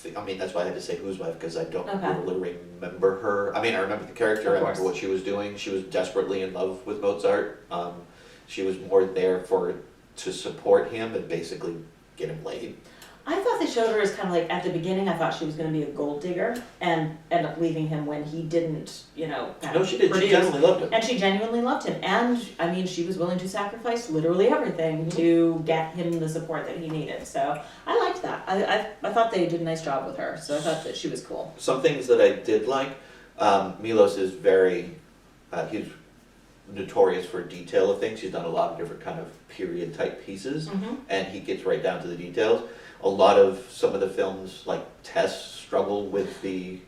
That's why I had to say whose wife, because I don't really remember her. I remember the character. I remember what she was doing. She was desperately in love with Mozart. She was more there to support him and basically get him laid. I thought they showed her as kind of like, at the beginning, I thought she was going to be a gold digger and end up leaving him when he didn't, No, she did. produce. She genuinely loved him. And she genuinely loved him. And, she was willing to sacrifice literally everything to get him the support that he needed. So I liked that. I thought they did a nice job with her. So I thought that she was cool. Some things that I did like, Milos is he's notorious for detail of things. He's done a lot of different kind of period type pieces, and he gets right down to the details. A lot of some of the films, like Tess, struggle with the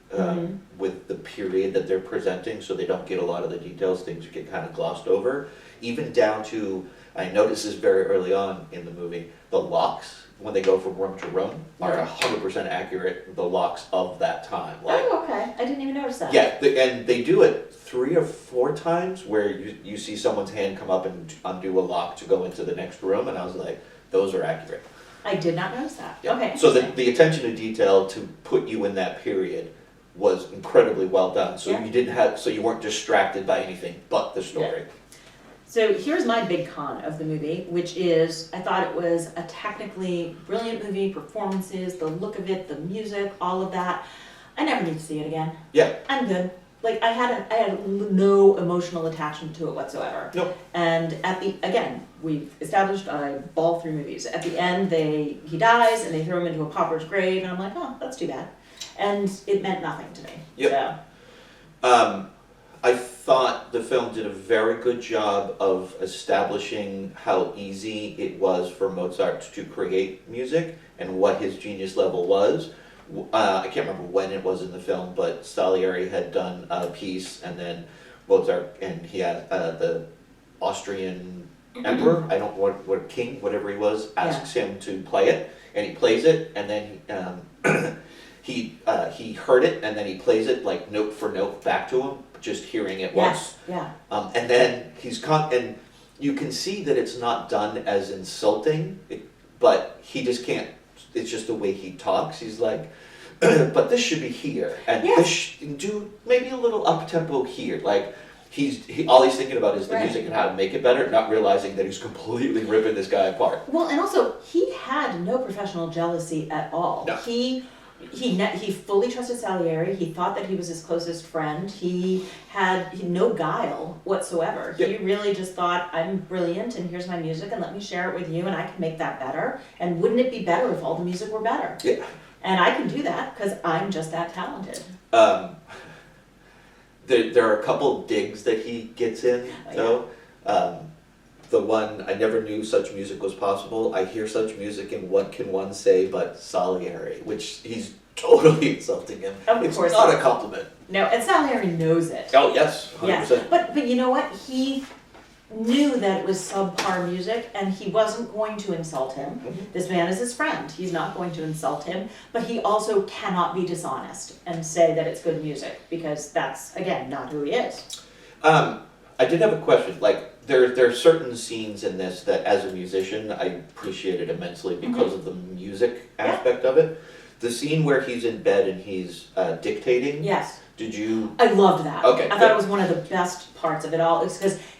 period that they're presenting, so they don't get a lot of the details. Things get kind of glossed over, even down to, I noticed this very early on in the movie, the locks when they go from room to room are 100% accurate, the locks of that time. Okay. I didn't even notice that. Yeah, and they do it 3 or 4 times where you see someone's hand come up and undo a lock to go into the next room, and I was like, those are accurate. I did not notice that. Yeah. Okay. So the attention to detail to put you in that period was incredibly well done. So Yeah. you weren't distracted by anything but the story. So here's my big con of the movie, which is I thought it was a technically brilliant movie, performances, the look of it, the music, all of that. I never need to see it again. Yeah. I'm good. Like I had no emotional attachment to it whatsoever. Nope. And again, we've established I bawl through movies. At the end, he dies and they throw him into a pauper's grave, and I'm like, oh, that's too bad. And it meant nothing to me. Yep. So. I thought the film did a very good job of establishing how easy it was for Mozart to create music and what his genius level was. I can't remember when it was in the film, but Salieri had done a piece, and then Mozart, and he had the Austrian emperor, I don't know what king, whatever he was, asks him to play it, and he plays it, and then he heard it, and then he plays it like note for note back to him, just hearing it once. Yeah. And then and you can see that it's not done as insulting, but he just can't. It's just the way he talks. He's like, but this should be here, and do maybe a little up tempo here. Like all he's thinking about is the music and how to make it better, not realizing that he's completely ripping this guy apart. Well, and also he had no professional jealousy at all. No. He fully trusted Salieri. He thought that he was his closest friend. He had no guile whatsoever. Yep. He really just thought, I'm brilliant and here's my music and let me share it with you and I can make that better. And wouldn't it be better if all the music were better? Yeah. And I can do that because I'm just that talented. There are a couple digs that he gets in, though. The one, I never knew such music was possible. I hear such music and what can one say but Salieri, which he's totally insulting him. It's not a compliment. No, and Salieri knows it. Oh, yes, 100%. Yeah. But you know what? He knew that it was subpar music and he wasn't going to insult him. Mm-hmm. This man is his friend. He's not going to insult him, but he also cannot be dishonest and say that it's good music because that's, again, not who he is. I did have a question. Like, there are certain scenes in this that, as a musician, I appreciated immensely because of the music aspect of it. The scene where he's in bed and he's dictating. Yes. Did you? I loved that. Okay. I thought it was one of the best parts of it all. It's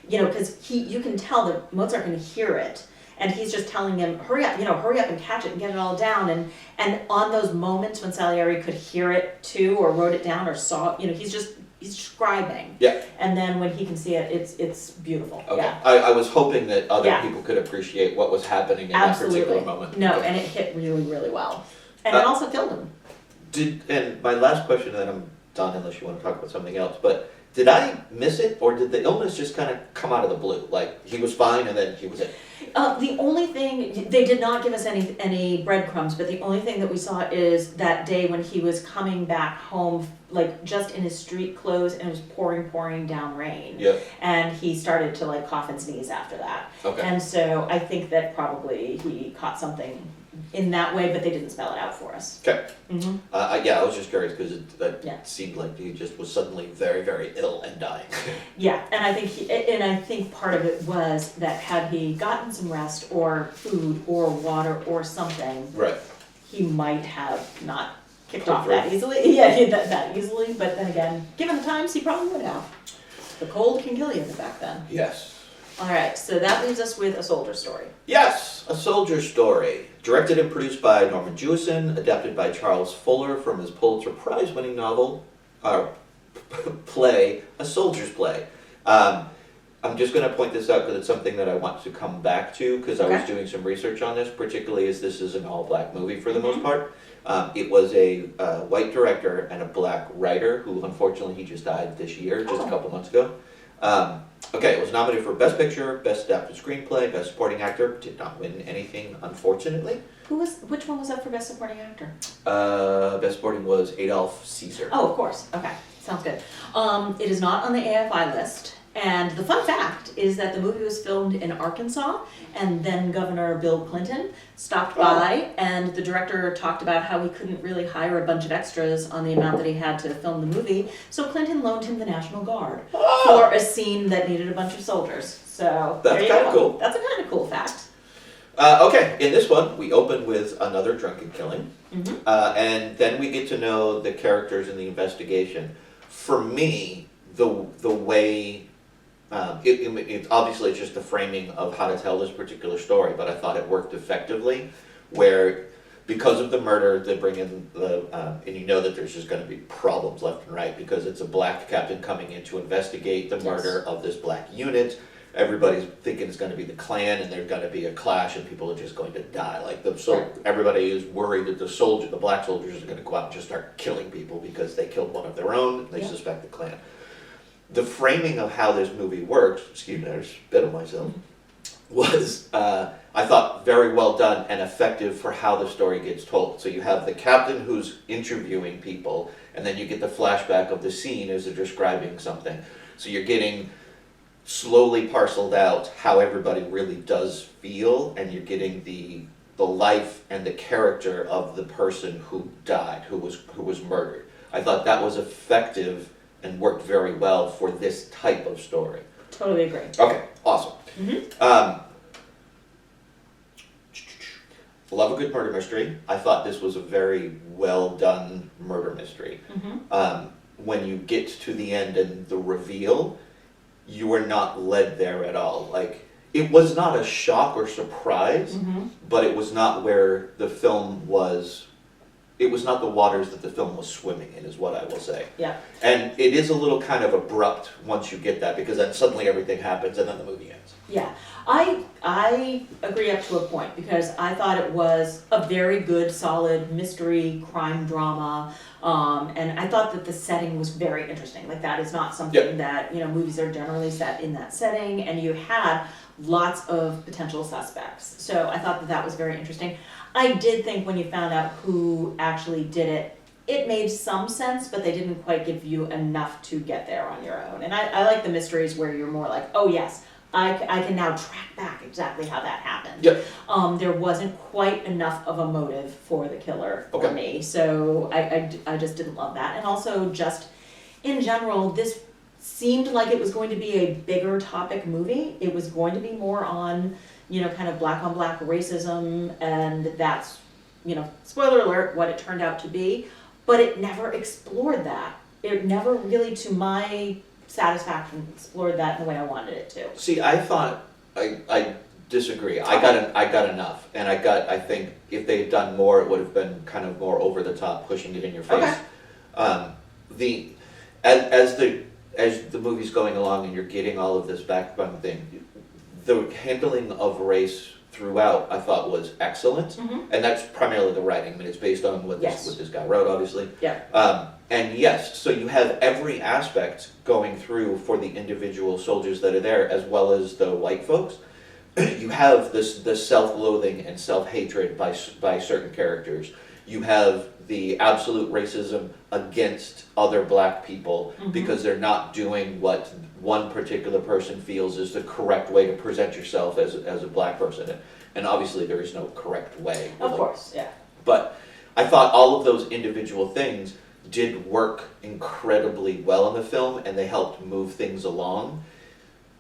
because you can tell that Mozart can hear it, and he's just telling him, hurry up and catch it and get it all down. And on those moments when Salieri could hear it too, or wrote it down, or saw, he's scribing. Yeah. And then when he can see it, it's beautiful. Okay. Yeah. I was hoping that other people could appreciate what was happening in that particular moment. No, Okay. and it hit really, really well. And it also killed him. And my last question, and then I'm done unless you want to talk about something else, but did I miss it, or did the illness just kind of come out of the blue? Like, he was fine and then he was it? The only thing, they did not give us any breadcrumbs, but the only thing that we saw is that day when he was coming back home, like just in his street clothes, and it was pouring down rain. Yeah. And he started to like cough and sneeze after that. Okay. And so I think that probably he caught something in that way, but they didn't spell it out for us. Okay. Mm-hmm. I was just curious because Yeah. seemed like he just was suddenly very, very ill and dying. Yeah, and I think part of it was that had he gotten some rest or food or water or something, Right. he might have not kicked Pulled off through. that easily. Yeah, that easily. But then again, given the times, he probably would have. The cold can kill you back then. Yes. All right, so that leaves us with A Soldier Story. Yes, A Soldier Story. Directed and produced by Norman Jewison, adapted by Charles Fuller from his Pulitzer Prize-winning novel, play, A Soldier's Play. I'm just going to point this out because it's something that I want to come back to because I was doing some research on this, particularly as this is an all-black movie for the most part. It was a white director and a black writer who, unfortunately, he just died this year, just a couple months ago. It was nominated for Best Picture, Best Adapted Screenplay, Best Supporting Actor. Did not win anything, unfortunately. Which one was up for Best Supporting Actor? Best Supporting was Adolph Caesar. Oh, of course. Okay, sounds good. It is not on the AFI list. And the fun fact is that the movie was filmed in Arkansas, and then Governor Bill Clinton stopped by, and the director talked about how he couldn't really hire a bunch of extras on the amount that he had to film the movie, so Clinton loaned him the National Guard for a scene that needed a bunch of soldiers. So That's there you kind go. of cool. That's a kind of cool fact. Okay, in this one, we open with another drunken killing, and then we get to know the characters in the investigation. For me, the way obviously it's just the framing of how to tell this particular story, but I thought it worked effectively, where because of the murder, they bring in the and you know that there's just going to be problems left and right because it's a black captain coming in to investigate the murder of this black unit. Everybody's thinking it's going to be the Klan, and there's going to be a clash, and people are just going to die. Everybody is worried that the black soldiers are going to go out and just start killing people because they killed one of their own. And they suspect the Klan. The framing of how this movie works, excuse me, I just spit on myself, was I thought very well done and effective for how the story gets told. So you have the captain who's interviewing people, and then you get the flashback of the scene as they're describing something. So you're getting slowly parceled out how everybody really does feel, and you're getting the life and the character of the person who died, who was murdered. I thought that was effective and worked very well for this type of story. Totally agree. Okay, awesome. Love a good murder mystery. I thought this was a very well done murder mystery. When you get to the end and the reveal, you were not led there at all. Like, it was not a shock or surprise, but it was not where the film was. It was not the waters that the film was swimming in, is what I will say. Yeah. And it is a little kind of abrupt once you get that, because then suddenly everything happens and then the movie ends. Yeah, I agree up to a point, because I thought it was a very good, solid mystery crime drama, and I thought that the setting was very interesting. Like, that is not something that, movies are generally set in that setting, and you had lots of potential suspects. So I thought that that was very interesting. I did think when you found out who actually did it, it made some sense, but they didn't quite give you enough to get there on your own. And I like the mysteries where you're more like, oh yes, I can now track back exactly how that happened. There wasn't quite enough of a motive for the killer for me, so I just didn't love that. And also, just in general, this seemed like it was going to be a bigger topic movie. It was going to be more on, kind of black on black racism, and that's, spoiler alert, what it turned out to be. But it never explored that. It never really, to my satisfaction, explored that in the way I wanted it to. See, I thought, I disagree. I got enough, and I think if they had done more, it would have been kind of more over the top, pushing it in your face. As the movie's going along and you're getting all of this background thing, the handling of race throughout I thought was excellent, and that's primarily the writing. I mean, it's based on what this guy wrote, obviously. And yes, so you have every aspect going through for the individual soldiers that are there, as well as the white folks. You have this self-loathing and self-hatred by certain characters. You have the absolute racism against other black people because they're not doing what one particular person feels is the correct way to present yourself as a black person. And obviously there is no correct way. Of course, yeah. But I thought all of those individual things did work incredibly well in the film, and they helped move things along.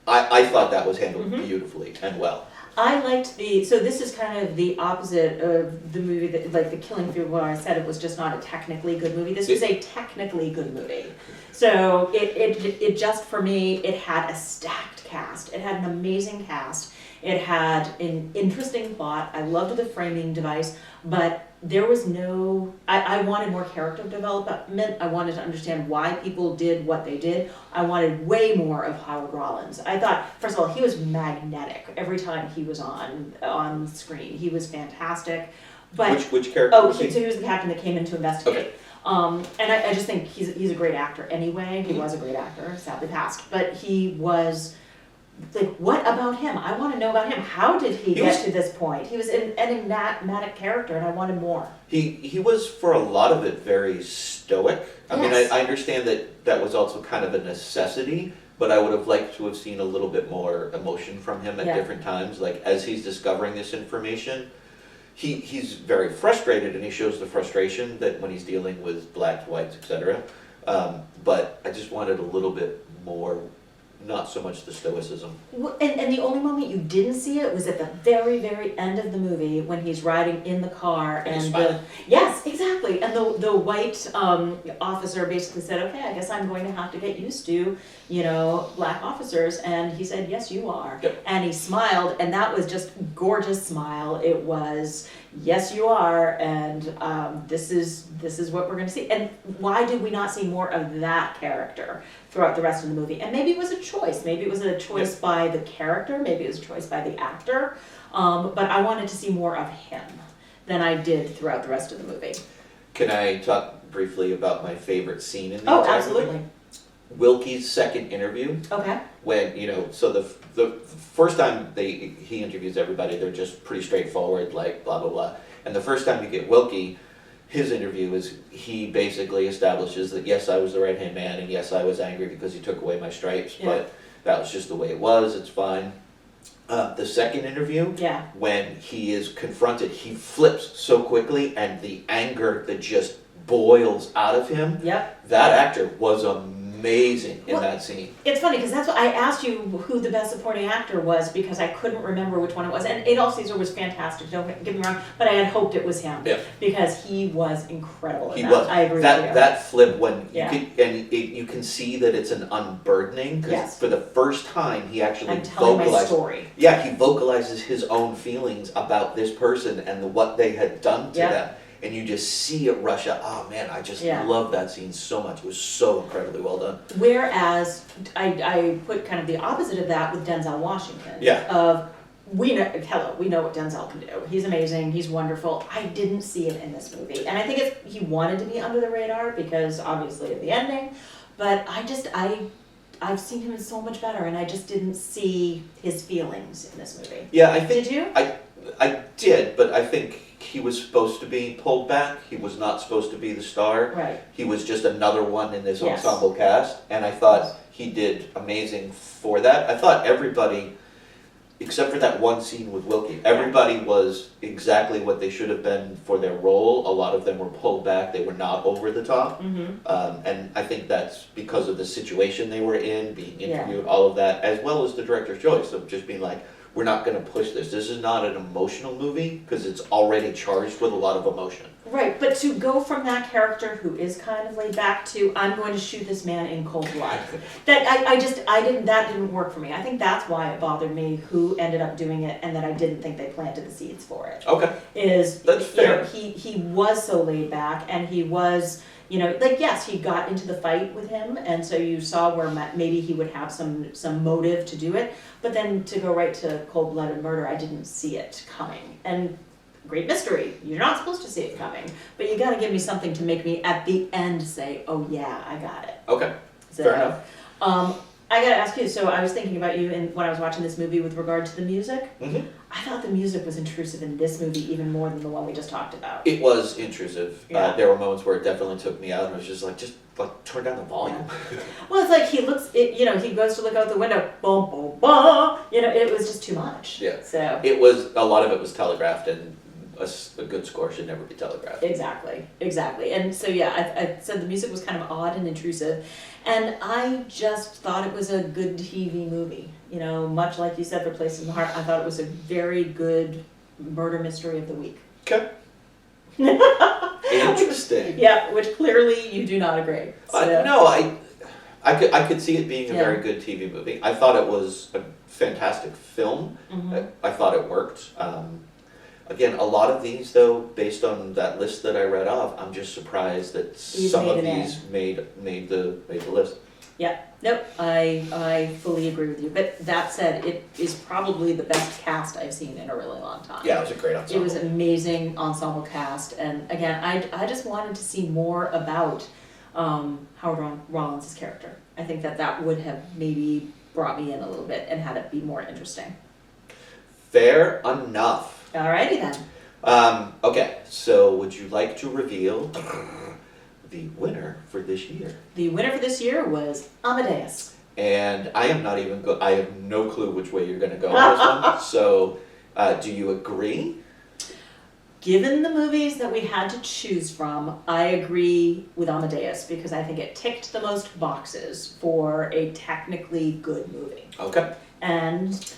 I thought that was handled beautifully and well. I liked so this is kind of the opposite of the movie that, like The Killing Field, where I said it was just not a technically good movie. This was a technically good movie. So it just, for me, it had a stacked cast. It had an amazing cast. It had an interesting plot. I loved the framing device, but there was no, I wanted more character development. I wanted to understand why people did what they did. I wanted way more of Howard Rollins. I thought, first of all, he was magnetic every time he was on screen. He was fantastic. But which character was he? So he was the captain that came in to investigate. And I just think he's a great actor anyway. He was a great actor, sadly passed. But he was, like, what about him? I want to know about him. How did he get to this point? He was an enigmatic character, and I wanted more. He was, for a lot of it, very stoic. I mean, I understand that was also kind of a necessity, but I would have liked to have seen a little bit more emotion from him at different times. Like, as he's discovering this information, he's very frustrated, and he shows the frustration that when he's dealing with blacks, whites, etc. But I just wanted a little bit more not so much the stoicism. And the only moment you didn't see it was at the very, very end of the movie when he's riding in the car And and yes, exactly. And the white officer basically said, okay, I guess I'm going to have to get used to, black officers. And he said, yes, you are. Yep. And he smiled, and that was just gorgeous smile. It was, yes, you are, and this is what we're going to see. And why did we not see more of that character throughout the rest of the movie? And maybe it was a choice. Maybe it was a choice by the character. Maybe it was a choice by the actor. But I wanted to see more of him than I did throughout the rest of the movie. Can I talk briefly about my favorite scene in the Oh, entire absolutely. movie? Wilkie's second interview. Okay. When, so the first time he interviews everybody, they're just pretty straightforward, like blah, blah, blah. And the first time you get Wilkie, his interview is, he basically establishes that yes, I was the right-hand man, and yes, I was angry because he took away my stripes, but that was just the way it was, it's fine. The second interview, when he is confronted, he flips so quickly, and the anger that just boils out of him, that actor was amazing in that scene. It's funny because that's what I asked you who the best supporting actor was, because I couldn't remember which one it was. And Adolph Caesar was fantastic, don't get me wrong, but I had hoped it was him because he was incredible in that. Was. I agree with you. That flip when you can see that it's an unburdening, because for the first time he actually telling my story. Yeah, he vocalizes his own feelings about this person and what they had done to them. And you just see it rush out. Oh man, I just love that scene so much. It was so incredibly well done. Whereas I put kind of the opposite of that with Denzel Washington. We know what Denzel can do. He's amazing. He's wonderful. I didn't see it in this movie, and I think he wanted to be under the radar because obviously of the ending. But I've seen him so much better, and I just didn't see his feelings in this movie. Yeah, I think. Did you? I did, but I think he was supposed to be pulled back. He was not supposed to be the star. Right. He was just another one in this ensemble cast, and I thought he did amazing for that. I thought everybody, except for that one scene with Wilkie, everybody was exactly what they should have been for their role. A lot of them were pulled back. They were not over the top. And I think that's because of the situation they were in, being interviewed, all of that, as well as the director's choice of just being like, we're not going to push this. This is not an emotional movie because it's already charged with a lot of emotion. Right, but to go from that character who is kind of laid back to I'm going to shoot this man in cold blood, that didn't work for me. I think that's why it bothered me who ended up doing it, and that I didn't think they planted the seeds for it. Okay, that's fair. He was so laid back, and he was. Yes, he got into the fight with him, and so you saw where maybe he would have some motive to do it, but then to go right to cold-blooded murder, I didn't see it coming. And great mystery, you're not supposed to see it coming, but you gotta give me something to make me at the end say, oh yeah, I got it. Okay, fair enough. I gotta ask you, so I was thinking about you when I was watching this movie with regard to the music. I thought the music was intrusive in this movie even more than the one we just talked about. It was intrusive. There were moments where it definitely took me out, and I was just like turn down the volume. Well, it's like he goes to look out the window, boom, boom, boom. It was just too much. Yeah. So a lot of it was telegraphed, and a good score should never be telegraphed. Exactly. And so I said the music was kind of odd and intrusive, and I just thought it was a good TV movie. Much like you said for Places in the Heart, I thought it was a very good murder mystery of the week. Okay. Interesting. Which clearly you do not agree. So. No, I could see it being a very good TV movie. I thought it was a fantastic film. I thought it worked. Again, a lot of these, though, based on that list that I read off, I'm just surprised that some of these made the list. Yeah, nope, I fully agree with you. But that said, it is probably the best cast I've seen in a really long time. Yeah, it was a great ensemble. It was an amazing ensemble cast, and again, I just wanted to see more about Howard Rollins' character. I think that would have maybe brought me in a little bit and had it be more interesting. Fair enough. Alrighty then. Okay, so would you like to reveal the winner for this year? The winner for this year was Amadeus. And I am not even I have no clue which way you're going to go on this one. So, do you agree? given the movies that we had to choose from, I agree with Amadeus because I think it ticked the most boxes for a technically good movie. Okay. And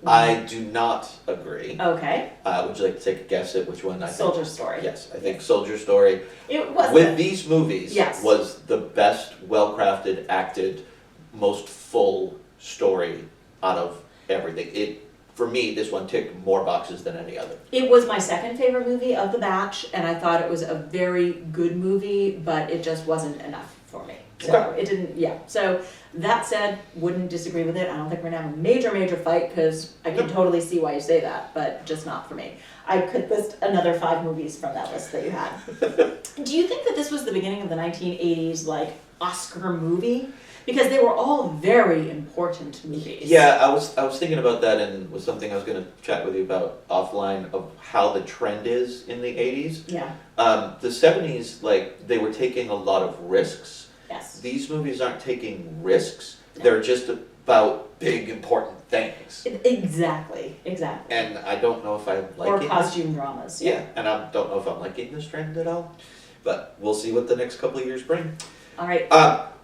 I do not agree. okay, Would you like to take a guess at which one I think? Soldier Story. Yes, I think Soldier Story. It was With these movies, Yes. was the best, well-crafted, acted, most full story out of everything. For me, this one ticked more boxes than any other. It was my second favorite movie of the batch, and I thought it was a very good movie, but it just wasn't enough for me. So Okay. it didn't, yeah. So that said, wouldn't disagree with it. I don't think we're gonna have a major fight, because I can totally see why you say that, but just not for me. I could list another 5 movies from that list that you had. Do you think that this was the beginning of the 1980s, like, Oscar movie? Because they were all very important movies. Yeah, I was thinking about that, and was something I was going to chat with you about offline, of how the trend is in the 80s. Yeah, The 70s, like, they were taking a lot of risks. yes. These movies aren't taking risks. No. They're just about big, important things. Exactly. And I don't know if I'm Or liking this. costume dramas. Yeah, and I don't know if I'm liking this trend at all. But we'll see what the next couple of years bring. All right.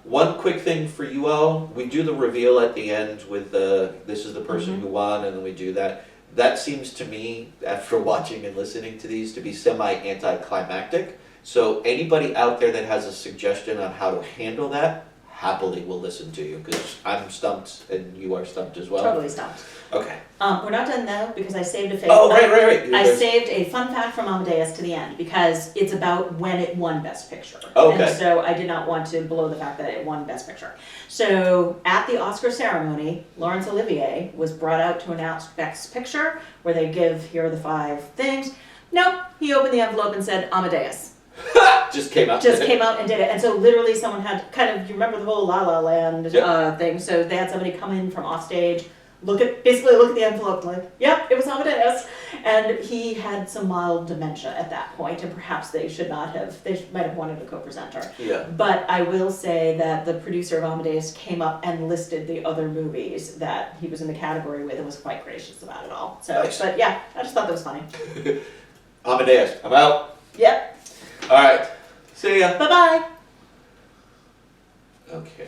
One quick thing for you all. We do the reveal at the end with this is the person who won, and then we do that. That seems to me, after watching and listening to these, to be semi-anticlimactic. So anybody out there that has a suggestion on how to handle that, happily will listen to you, because I'm stumped and you are stumped as well. Totally stumped. Okay. We're not done though, because I saved a fake. Oh, right. I saved a fun fact from Amadeus to the end, because it's about when it won Best Picture. Okay. And so I did not want to blow the fact that it won Best Picture. So at the Oscar ceremony, Laurence Olivier was brought out to announce Best Picture, where they give, here are the 5 things. No, he opened the envelope and said Amadeus. Just came out. Just came out and did it. And so literally someone had kind of, you remember the whole La La Land Yeah. thing, so they had somebody come in from off stage, basically look at the envelope, like, yep, it was Amadeus. And he had some mild dementia at that point, and perhaps they might have wanted a co-presenter. Yeah. But I will say that the producer of Amadeus came up and listed the other movies that he was in the category with, and was quite gracious about it all. So, Nice. but yeah, I just thought that was funny. Amadeus, I'm out. Yep, All right. See ya. bye-bye. Okay.